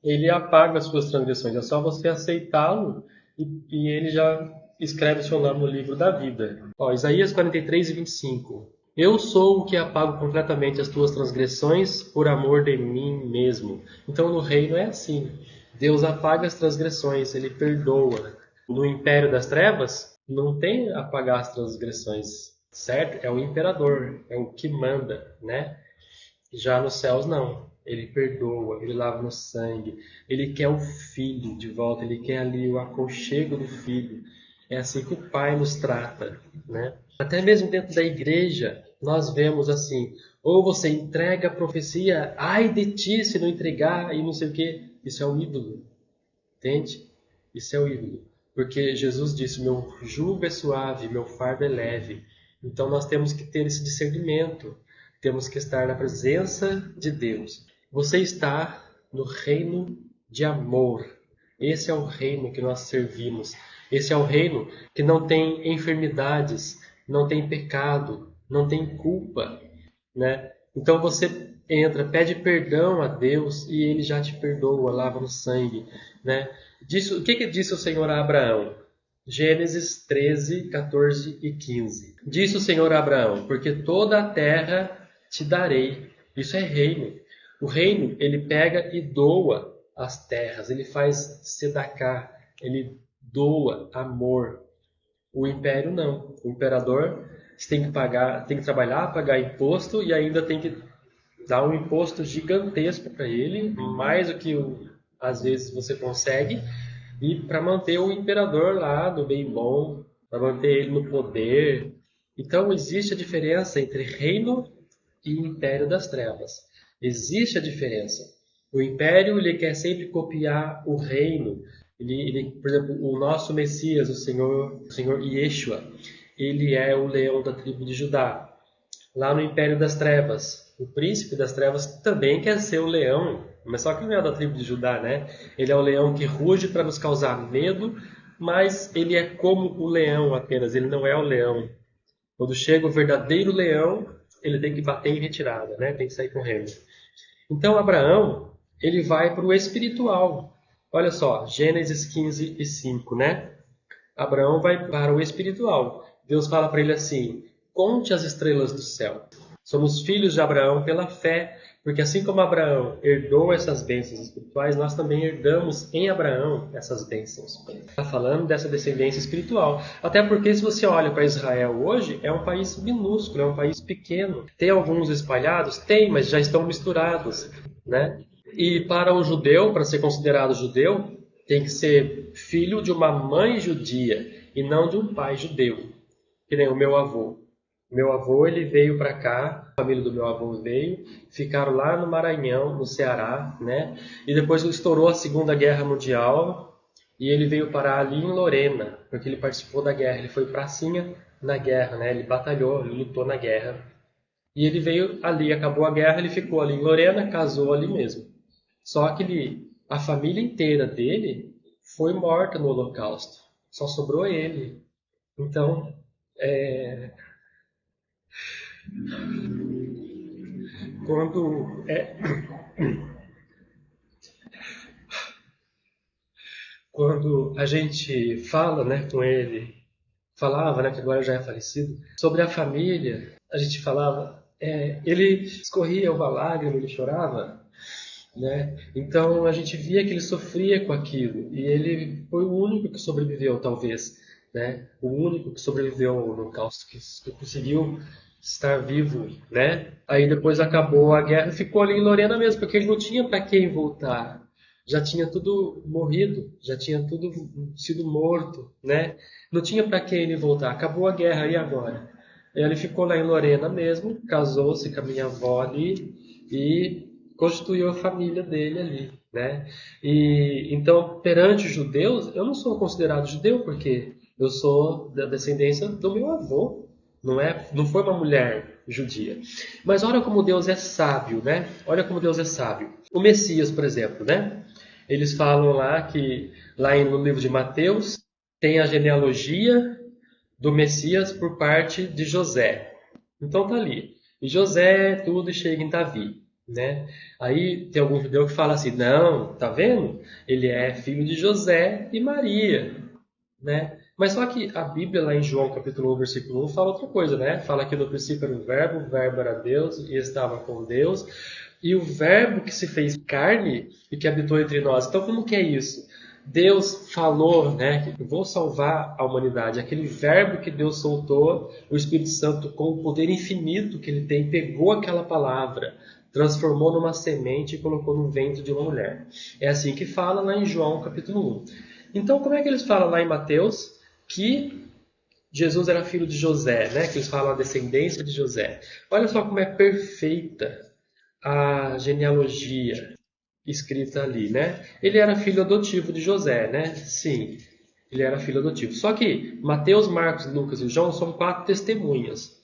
ele apaga as suas transgressões. É só você aceitá-lo e ele já escreve o seu nome no livro da vida. Ó, Isaías 43:25. Eu sou o que apago completamente as tuas transgressões por amor de mim mesmo. Então no reino é assim. Deus apaga as transgressões, ele perdoa. No império das trevas, não tem apagar as transgressões, certo? É o imperador, é o que manda, né? Já nos céus, não. Ele perdoa, ele lava no sangue, ele quer o filho de volta, ele quer ali o aconchego do filho. É assim que o Pai nos trata, né? Até mesmo dentro da igreja, nós vemos assim, ou você entrega a profecia, ai de ti se não entregar e não sei o quê. Isso é o ídolo, entende? Isso é o ídolo. Porque Jesus disse, meu jugo é suave, meu fardo é leve. Então nós temos que ter esse discernimento. Temos que estar na presença de Deus. Você está no reino de amor. Esse é o reino que nós servimos. Esse é o reino que não tem enfermidades, não tem pecado, não tem culpa, né? Então você entra, pede perdão a Deus e ele já te perdoa, lava no sangue, né? O que disse o Senhor a Abraão? Gênesis 13, 14 e 15. Disse o Senhor a Abraão, porque toda a terra te darei. Isso é reino. O reino, ele pega e doa as terras, ele faz sedacá, ele doa amor. O império não. O imperador tem que pagar, tem que trabalhar, pagar imposto e ainda tem que dar um imposto gigantesco para ele, mais do que às vezes você consegue, e para manter o imperador lá do bem bom, para manter ele no poder. Então existe a diferença entre reino e império das trevas. Existe a diferença. O império ele quer sempre copiar o reino. Por exemplo, o nosso Messias, o Senhor Yeshua, ele é o leão da tribo de Judá. Lá no império das trevas, o príncipe das trevas também quer ser o leão, mas só que não é da tribo de Judá, né? Ele é o leão que ruge para nos causar medo, mas ele é como o leão apenas, ele não é o leão. Quando chega o verdadeiro leão, ele tem que bater em retirada, né? Tem que sair correndo. Então Abraão, ele vai para o espiritual. Olha só, Gênesis 15:5, né? Abraão vai para o espiritual. Deus fala para ele assim: conte as estrelas do céu. Somos filhos de Abraão pela fé, porque assim como Abraão herdou essas bênçãos espirituais, nós também herdamos em Abraão essas bênçãos. Está falando dessa descendência espiritual. Até porque se você olha para Israel hoje, é um país minúsculo, é um país pequeno. Tem alguns espalhados? Tem, mas já estão misturados, né? E para o judeu, para ser considerado judeu, tem que ser filho de uma mãe judia e não de um pai judeu, que nem o meu avô. Meu avô ele veio para cá, a família do meu avô veio, ficaram lá no Maranhão, no Ceará, né? E depois estourou a Segunda Guerra Mundial e ele veio parar ali em Lorena, porque ele participou da guerra, ele foi pracinha na guerra, né? Ele batalhou, ele lutou na guerra. E ele veio ali, acabou a guerra, ele ficou ali em Lorena, casou ali mesmo. Só que a família inteira dele foi morta no Holocausto. Só sobrou ele. Então, quando, quando a gente fala, né, com ele, falava, né, que agora já é falecido, sobre a família, a gente falava, Ele escorria uma lágrima, ele chorava, né? Então a gente via que ele sofria com aquilo e ele foi o único que sobreviveu, talvez, né? O único que sobreviveu ao Holocausto, que conseguiu estar vivo, né? Aí depois acabou a guerra, e ficou ali em Lorena mesmo, porque ele não tinha para quem voltar. Já tinha tudo morrido, já tinha tudo sido morto, né? Não tinha para quem ele voltar. Acabou a guerra, e agora? Ele ficou lá em Lorena mesmo, casou-se com a minha avó ali e constituiu a família dele ali, né? E então, perante os judeus, eu não sou considerado judeu porque eu sou da descendência do meu avô, não foi uma mulher judia. Mas olha como Deus é sábio, né? Olha como Deus é sábio. O Messias, por exemplo, né? Eles falam lá que lá no livro de Mateus tem a genealogia do Messias por parte de José. Então tá ali. E José tudo e chega em Davi, né? Aí tem algum judeu que fala assim: "Não, tá vendo? Ele é filho de José e Maria", né? Mas só que a Bíblia lá em João capítulo 1, versículo 1 fala outra coisa, né? Fala que no princípio era o Verbo era Deus e estava com Deus, e o Verbo que se fez carne e que habitou entre nós. Então como que é isso? Deus falou, né, que vou salvar a humanidade. Aquele verbo que Deus soltou, o Espírito Santo, com o poder infinito que ele tem, pegou aquela palavra, transformou numa semente e colocou no ventre de uma mulher. É assim que fala lá em João capítulo 1. Então, como é que eles falam lá em Mateus que Jesus era filho de José, né? Que eles falam a descendência de José. Olha só como é perfeita a genealogia escrita ali, né? Ele era filho adotivo de José, né? Sim, ele era filho adotivo. Só que Mateus, Marcos, Lucas e João são 4 testemunhas.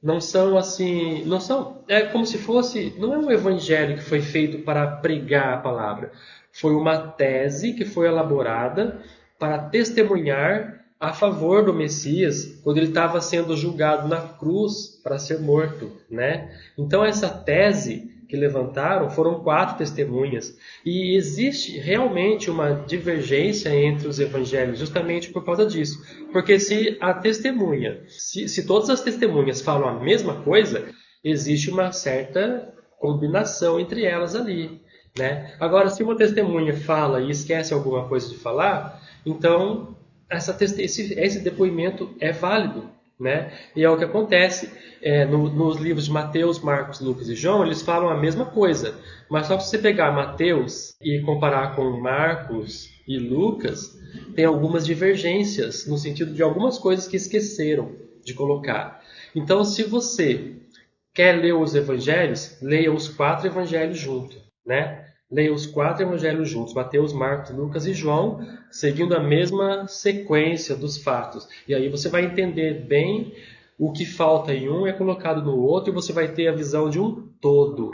Não são assim, não são, é como se fosse, não é um evangelho que foi feito para pregar a palavra. Foi uma tese que foi elaborada para testemunhar a favor do Messias quando ele estava sendo julgado na cruz para ser morto, né? Então essa tese que levantaram foram 4 testemunhas e existe realmente uma divergência entre os evangelhos justamente por causa disso, porque se a testemunha, se todas as testemunhas falam a mesma coisa, existe uma certa combinação entre elas ali, né? Agora, se uma testemunha fala e esquece alguma coisa de falar, então esse depoimento é válido, né? E é o que acontece nos livros de Mateus, Marcos, Lucas e João, eles falam a mesma coisa. Mas só que se você pegar Mateus e comparar com Marcos e Lucas, tem algumas divergências no sentido de algumas coisas que esqueceram de colocar. Então, se você quer ler os evangelhos, leia os 4 evangelhos juntos, né? Leia os 4 evangelhos juntos, Mateus, Marcos, Lucas e João, seguindo a mesma sequência dos fatos. E aí você vai entender bem o que falta em um é colocado no outro e você vai ter a visão de um todo,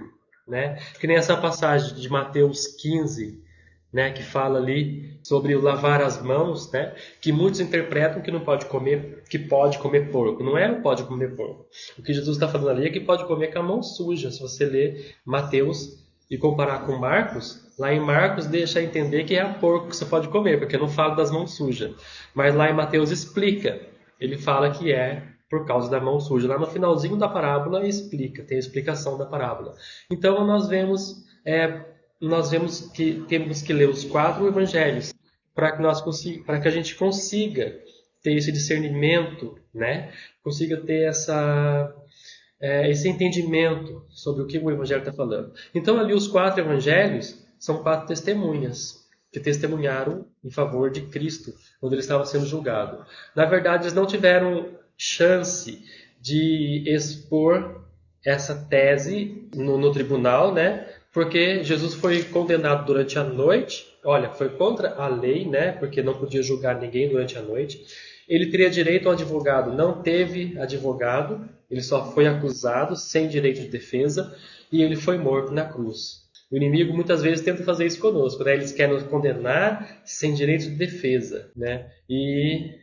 né? Que nem essa passagem de Mateus 15, né, que fala ali sobre o lavar as mãos, né, que muitos interpretam que não pode comer, que pode comer porco. Não é o pode comer porco. O que Jesus está falando ali é que pode comer com a mão suja. Se você ler Mateus e comparar com Marcos, lá em Marcos deixa entender que é porco que você pode comer, porque não fala das mãos sujas. Mas lá em Mateus explica. Ele fala que é por causa da mão suja. Lá no finalzinho da parábola explica, tem a explicação da parábola. Então nós vemos que temos que ler os 4 evangelhos para que a gente consiga ter esse discernimento, né? Consiga ter esse entendimento sobre o que o evangelho está falando. Então ali os 4 evangelhos são 4 testemunhas que testemunharam em favor de Cristo quando ele estava sendo julgado. Na verdade, eles não tiveram chance de expor essa tese no tribunal, né? Porque Jesus foi condenado durante a noite. Olha, foi contra a lei, né? Porque não podia julgar ninguém durante a noite. Ele teria direito ao advogado, não teve advogado. Ele só foi acusado, sem direito de defesa, e ele foi morto na cruz. O inimigo muitas vezes tenta fazer isso conosco, né? Eles querem nos condenar sem direito de defesa, né? E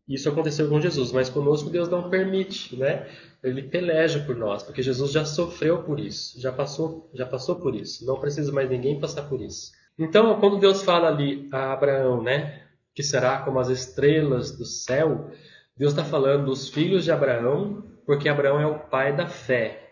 isso aconteceu com Jesus, mas conosco Deus não permite, né? Ele peleja por nós, porque Jesus já sofreu por isso, já passou por isso. Não precisa mais ninguém passar por isso. Então, quando Deus fala ali a Abraão, né, que será como as estrelas do céu, Deus está falando dos filhos de Abraão, porque Abraão é o pai da fé,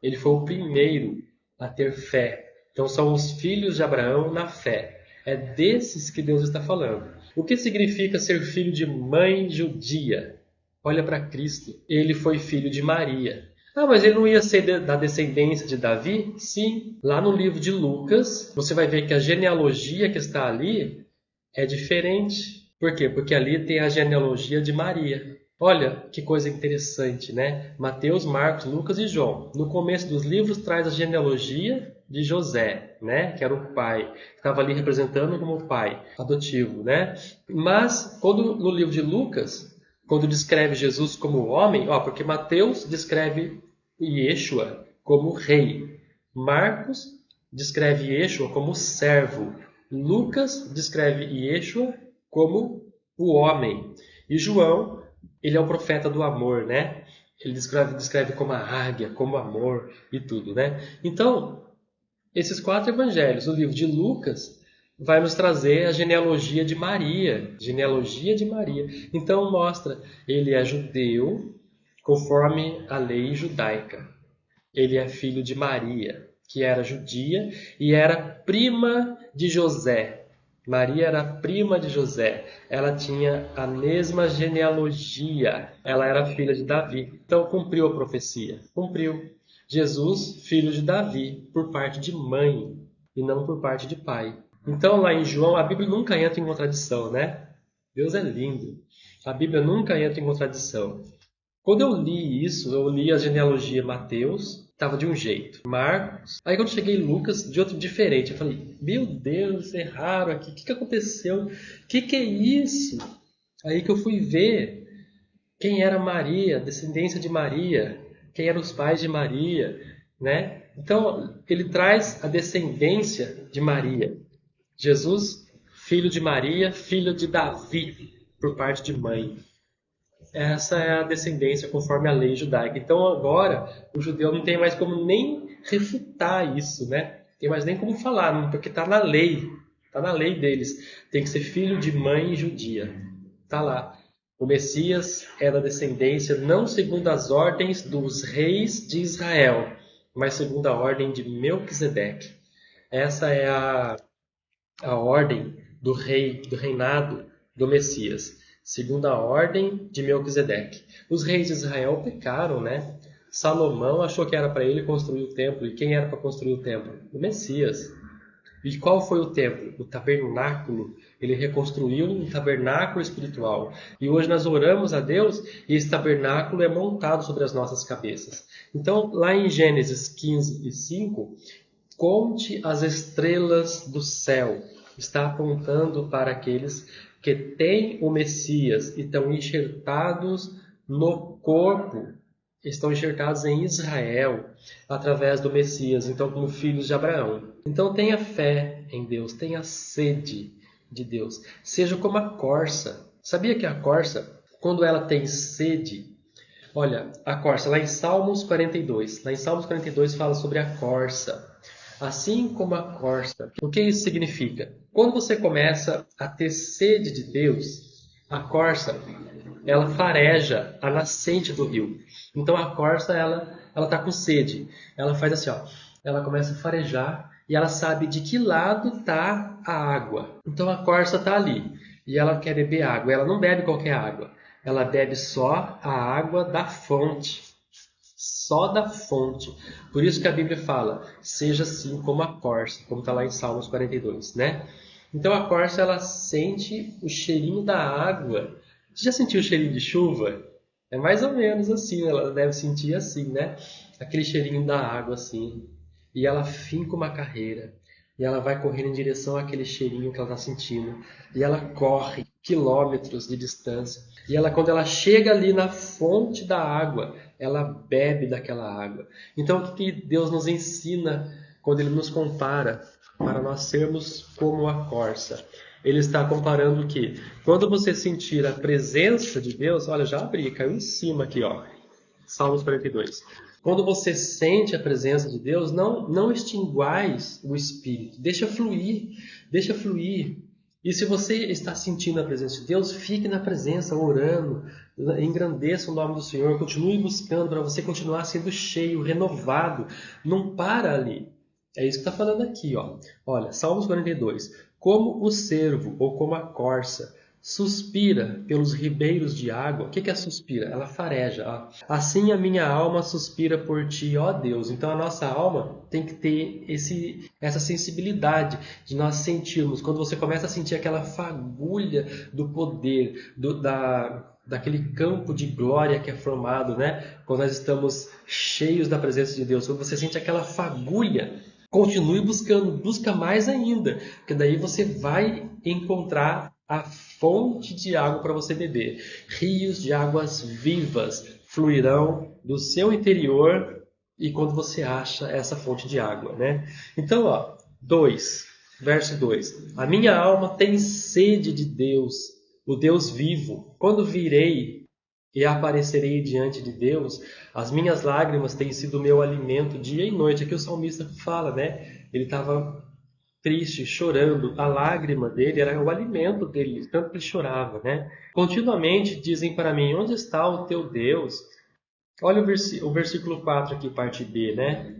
Ele foi o primeiro a ter fé. Então são os filhos de Abraão na fé. É desses que Deus está falando. O que significa ser filho de mãe judia? Olha para Cristo. Ele foi filho de Maria. Ah, mas ele não ia ser da descendência de Davi? Sim. Lá no livro de Lucas, você vai ver que a genealogia que está ali é diferente. Por quê? Porque ali tem a genealogia de Maria. Olha que coisa interessante, né? Mateus, Marcos, Lucas e João. No começo dos livros traz a genealogia de José, né? Que era o pai, que estava ali representando como pai adotivo, né? Mas quando no livro de Lucas, quando descreve Jesus como homem, porque Mateus descreve Yeshua como rei, Marcos descreve Yeshua como servo, Lucas descreve Yeshua como o homem, e João, ele é o profeta do amor, né? Ele descreve como a águia, como amor e tudo, né? Então, esses 4 evangelhos, o livro de Lucas vai nos trazer a genealogia de Maria, genealogia de Maria. Então mostra, ele é judeu conforme a lei judaica. Ele é filho de Maria, que era judia e era prima de José. Maria era prima de José. Ela tinha a mesma genealogia. Ela era filha de Davi. Então cumpriu a profecia. Cumpriu. Jesus, filho de Davi, por parte de mãe e não por parte de pai. Então lá em João, a Bíblia nunca entra em contradição, né? Deus é lindo. A Bíblia nunca entra em contradição. Quando eu li isso, eu li a genealogia Mateus, estava de um jeito. Marcos. Aí quando cheguei em Lucas, de outro diferente. Eu falei, meu Deus, erraram aqui. O que aconteceu? O que é isso? Aí que eu fui ver quem era Maria, descendência de Maria, quem eram os pais de Maria, né? Então, ele traz a descendência de Maria. Jesus, filho de Maria, filho de Davi, por parte de mãe. Essa é a descendência conforme a lei judaica. Então agora o judeu não tem mais como nem refutar isso, né? Não tem mais nem como falar, porque está na lei. Está na lei deles. Tem que ser filho de mãe judia. Está lá. O Messias é da descendência não segundo as ordens dos reis de Israel, mas segundo a ordem de Melquisedeque. Essa é a ordem do rei, do reinado do Messias, segundo a ordem de Melquisedeque. Os reis de Israel pecaram, né? Salomão achou que era para ele construir o templo. E quem era para construir o templo? O Messias. E qual foi o templo? O tabernáculo. Ele reconstruiu um tabernáculo espiritual. E hoje nós oramos a Deus e esse tabernáculo é montado sobre as nossas cabeças. Então, lá em Gênesis 15:5, conte as estrelas do céu. Está apontando para aqueles que têm o Messias e estão enxertados no corpo, estão enxertados em Israel através do Messias, então como filhos de Abraão. Então tenha fé em Deus, tenha sede de Deus. Seja como a corça. Sabia que a corça, quando ela tem sede, olha, a corça, lá em Salmos 42 fala sobre a corça. Assim como a corça. O que isso significa? Quando você começa a ter sede de Deus, a corça, ela fareja a nascente do rio. Então a corça, ela está com sede. Ela faz assim, ela começa a farejar e ela sabe de que lado está a água. Então a corça está ali e ela quer beber água. Ela não bebe qualquer água. Ela bebe só a água da fonte. Só da fonte. Por isso que a Bíblia fala, seja assim como a corça, como está lá em Salmos 42, né? Então a corça, ela sente o cheirinho da água. Você já sentiu o cheirinho de chuva? É mais ou menos assim, ela deve sentir assim, né? Aquele cheirinho da água assim. E ela finca uma carreira. E ela vai correndo em direção àquele cheirinho que ela está sentindo. E ela corre quilômetros de distância. E ela, quando ela chega ali na fonte da água, ela bebe daquela água. Então, o que Deus nos ensina quando Ele nos compara para nós sermos como a corça? Ele está comparando que quando você sentir a presença de Deus, olha, já abri, caiu em cima aqui, Salmos 42. Quando você sente a presença de Deus, não extinguais o Espírito. Deixa fluir, deixa fluir. E se você está sentindo a presença de Deus, fique na presença, orando, engrandeça o nome do Senhor, continue buscando para você continuar sendo cheio, renovado. Não para ali. É isso que está falando aqui, ó. Olha, Salmos 42. Como o cervo ou como a corça suspira pelos ribeiros de água. O que é suspira? Ela fareja. Ó. Assim a minha alma suspira por ti, ó Deus. Então a nossa alma tem que ter essa sensibilidade de nós sentirmos. Quando você começa a sentir aquela fagulha do poder, daquele campo de glória que é formado, né? Quando nós estamos cheios da presença de Deus. Quando você sente aquela fagulha, continue buscando, busca mais ainda. Porque daí você vai encontrar a fonte de água para você beber. Rios de águas vivas fluirão do seu interior e quando você acha essa fonte de água, né? Então, ó, verso 2. A minha alma tem sede de Deus, o Deus vivo. Quando virei e aparecerei diante de Deus, as minhas lágrimas têm sido meu alimento dia e noite. Aqui o salmista fala, né? Ele estava triste, chorando, a lágrima dele era o alimento dele, tanto que ele chorava, né? Continuamente dizem para mim, onde está o teu Deus? Olha o versículo 4 aqui, parte B, né?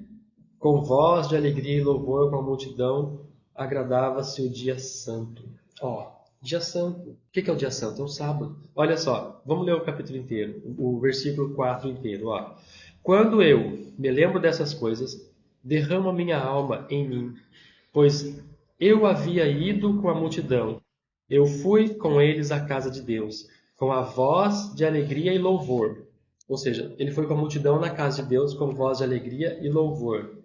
Com voz de alegria e louvor com a multidão, agradava-se o dia santo. Ó, dia santo. O que é o dia santo? É um sábado. Olha só, vamos ler o capítulo inteiro, o versículo 4 inteiro, ó. Quando eu me lembro dessas coisas, derramo minha alma em mim, pois eu havia ido com a multidão. Eu fui com eles à casa de Deus, com a voz de alegria e louvor. Ou seja, ele foi com a multidão na casa de Deus com voz de alegria e louvor.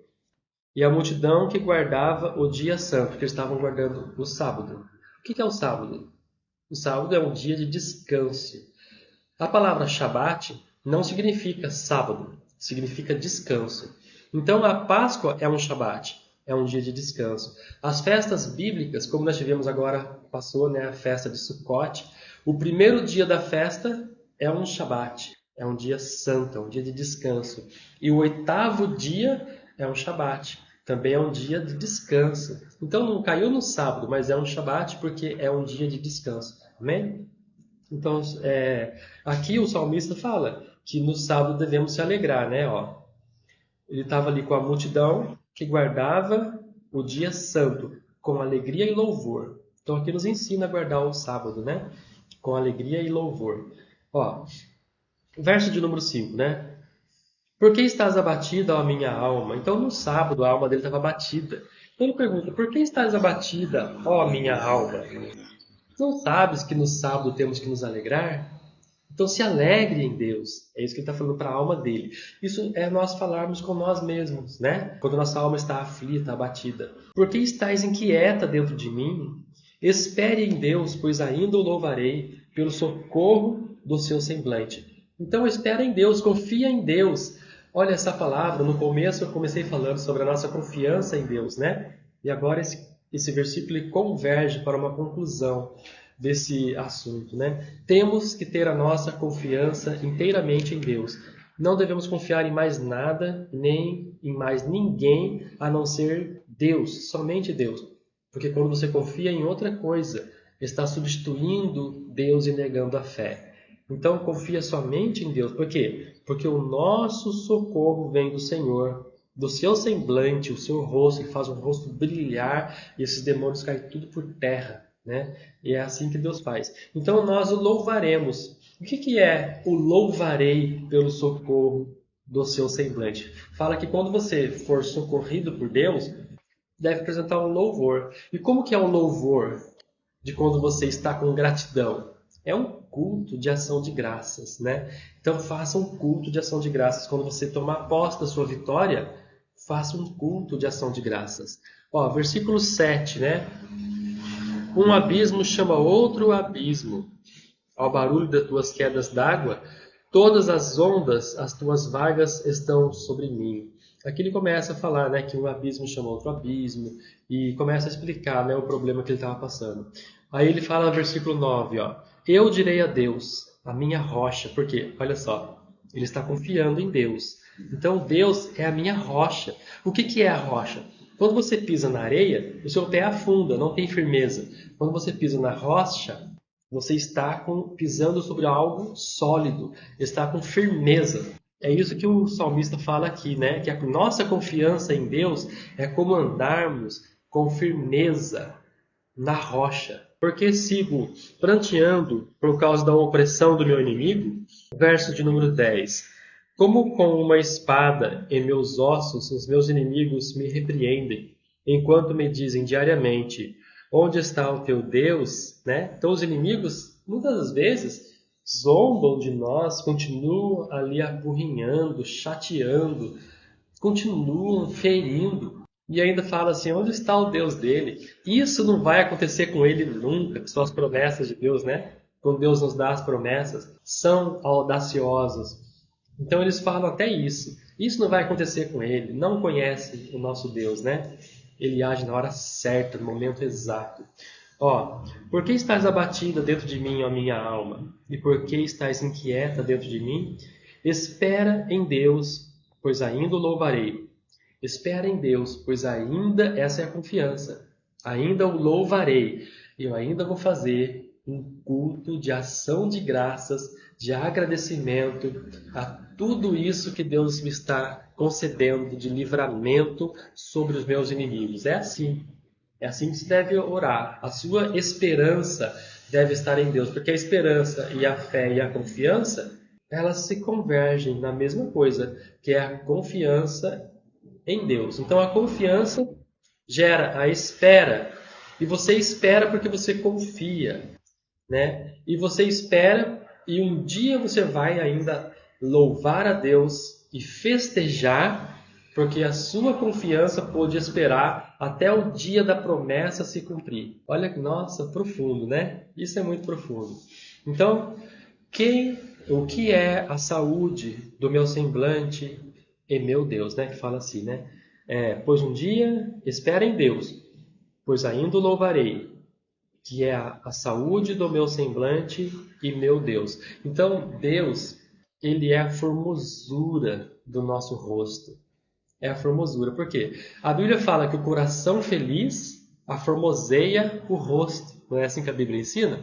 E a multidão que guardava o dia santo, que eles estavam guardando o sábado. O que é o sábado? O sábado é um dia de descanso. A palavra Shabat não significa sábado, significa descanso. Então a Páscoa é um Shabat. É um dia de descanso. As festas bíblicas, como nós tivemos agora, passou, né, a festa de Sukkot. O primeiro dia da festa é um Shabat, é um dia santo, é um dia de descanso. E o 8º dia é um Shabat, também é um dia de descanso. Então não caiu no sábado, mas é um Shabat porque é um dia de descanso. Amém? Então aqui o salmista fala que no sábado devemos se alegrar, né? Ó, ele estava ali com a multidão que guardava o dia santo com alegria e louvor. Então aqui nos ensina a guardar o sábado, né? Com alegria e louvor. Ó, verso de número 5, né? Por que estás abatida, ó minha alma? Então no sábado a alma dele estava abatida. Então ele pergunta, por que estás abatida, ó minha alma? Não sabes que no sábado temos que nos alegrar? Então se alegre em Deus. É isso que ele está falando para a alma dele. Isso é nós falarmos com nós mesmos, né? Quando nossa alma está aflita, abatida. Por que estáis inquieta dentro de mim? Espere em Deus, pois ainda o louvarei pelo socorro do seu semblante. Então espera em Deus, confia em Deus. Olha essa palavra, no começo eu comecei falando sobre a nossa confiança em Deus, né? E agora esse versículo ele converge para uma conclusão desse assunto, né? Temos que ter a nossa confiança inteiramente em Deus. Não devemos confiar em mais nada, nem em mais ninguém, a não ser Deus, somente Deus. Porque quando você confia em outra coisa, está substituindo Deus e negando a fé. Então confia somente em Deus. Por quê? Porque o nosso socorro vem do Senhor, do seu semblante, o seu rosto, que faz o rosto brilhar e esses demônios caem tudo por terra. Né? E é assim que Deus faz. Então nós o louvaremos. O que é o louvarei pelo socorro do seu semblante? Fala que quando você for socorrido por Deus, deve apresentar um louvor. E como que é o louvor de quando você está com gratidão? É um culto de ação de graças, né? Então faça um culto de ação de graças. Quando você tomar posse da sua vitória, faça um culto de ação de graças. Ó, versículo 7, né? Um abismo chama outro abismo. Ao barulho das tuas quedas d'água, todas as ondas, as tuas vagas estão sobre mim. Aqui ele começa a falar, né, que um abismo chama outro abismo e começa a explicar, né, o problema que ele estava passando. Aí ele fala no versículo 9, ó, eu direi a Deus, a minha rocha, porque, olha só, ele está confiando em Deus. Então Deus é a minha rocha. O que é a rocha? Quando você pisa na areia, o seu pé afunda, não tem firmeza. Quando você pisa na rocha, Você está pisando sobre algo sólido, está com firmeza. É isso que o salmista fala aqui, né? Que a nossa confiança em Deus é como andarmos com firmeza na rocha. Porque sigo pranteando por causa da opressão do meu inimigo? Verso de número 10. Como com uma espada em meus ossos os meus inimigos me repreendem, enquanto me dizem diariamente, onde está o teu Deus? Né? Então os inimigos, muitas das vezes, zombam de nós, continuam ali apurrinhando, chateando, continuam ferindo. E ainda fala assim, onde está o Deus dele? Isso não vai acontecer com ele nunca, que são as promessas de Deus, né? Quando Deus nos dá as promessas, são audaciosas. Então eles falam até isso. Isso não vai acontecer com ele, não conhece o nosso Deus, né? Ele age na hora certa, no momento exato. Por que estás abatida dentro de mim, ó minha alma? E por que estás inquieta dentro de mim? Espera em Deus, pois ainda o louvarei. Espera em Deus, pois ainda, essa é a confiança, ainda o louvarei. Eu ainda vou fazer um culto de ação de graças, de agradecimento a tudo isso que Deus me está concedendo de livramento sobre os meus inimigos. É assim que se deve orar. A sua esperança deve estar em Deus, porque a esperança e a fé e a confiança, elas se convergem na mesma coisa, que é a confiança em Deus. Então a confiança gera a espera, e você espera porque você confia, né? E você espera e um dia você vai ainda louvar a Deus e festejar, porque a sua confiança pôde esperar até o dia da promessa se cumprir. Olha, nossa, profundo, né? Isso é muito profundo. Então, o que é a saúde do meu semblante e meu Deus, né? Que fala assim, né? Pois um dia espera em Deus, pois ainda o louvarei, que é a saúde do meu semblante e meu Deus. Então, Deus, ele é a formosura do nosso rosto. É a formosura. Por quê? A Bíblia fala que o coração feliz aformoseia o rosto. Não é assim que a Bíblia ensina?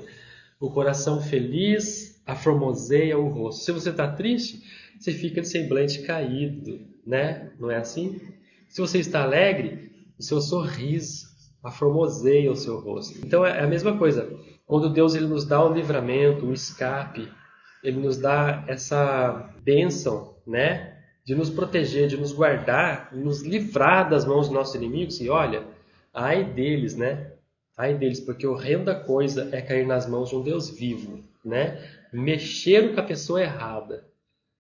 O coração feliz aformoseia o rosto. Se você está triste, você fica de semblante caído, né? Não é assim? Se você está alegre, o seu sorriso aformoseia o seu rosto. Então é a mesma coisa. Quando Deus ele nos dá o livramento, o escape, ele nos dá essa bênção, né? De nos proteger, de nos guardar, nos livrar das mãos dos nossos inimigos. E olha, ai deles, né? Ai deles, porque horrenda coisa é cair nas mãos de um Deus vivo, né? Mexeram com a pessoa errada.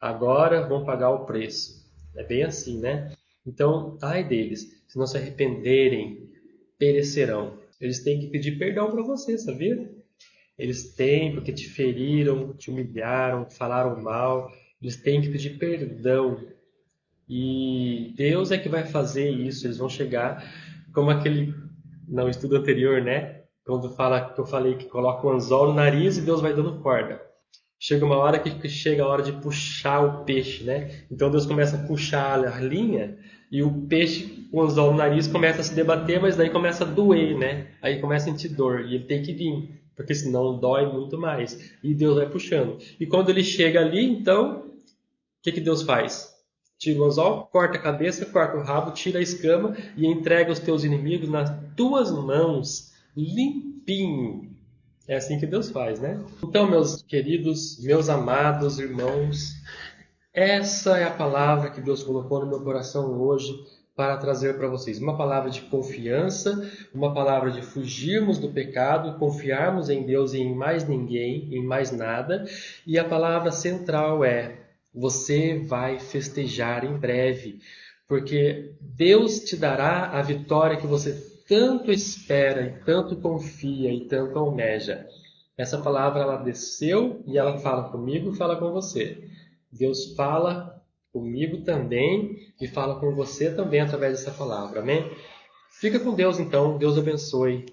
Agora vão pagar o preço. É bem assim, né? Então, ai deles, se não se arrependerem, perecerão. Eles têm que pedir perdão para você, sabia? Eles têm, porque te feriram, te humilharam, falaram mal. Eles têm que pedir perdão. E Deus é que vai fazer isso. Eles vão chegar como no estudo anterior, né? Quando que eu falei que coloca um anzol no nariz e Deus vai dando corda. Chega uma hora que chega a hora de puxar o peixe, né? Então Deus começa a puxar a linha e o peixe, o anzol no nariz, começa a se debater, mas daí começa a doer, né? Aí começa a sentir dor e ele tem que vir, porque senão dói muito mais. E Deus vai puxando. E quando ele chega ali, então, o que Deus faz? Tira o anzol, corta a cabeça, corta o rabo, tira a escama e entrega os teus inimigos nas tuas mãos, limpinho. É assim que Deus faz, né? Então, meus queridos, meus amados irmãos, essa é a palavra que Deus colocou no meu coração hoje para trazer para vocês. Uma palavra de confiança, uma palavra de fugirmos do pecado, confiarmos em Deus e em mais ninguém, em mais nada. E a palavra central é: você vai festejar em breve, porque Deus te dará a vitória que você tanto espera, e tanto confia, e tanto almeja. Essa palavra ela desceu e ela fala comigo e fala com você. Deus fala comigo também e fala com você também através dessa palavra. Amém? Fica com Deus então. Deus abençoe.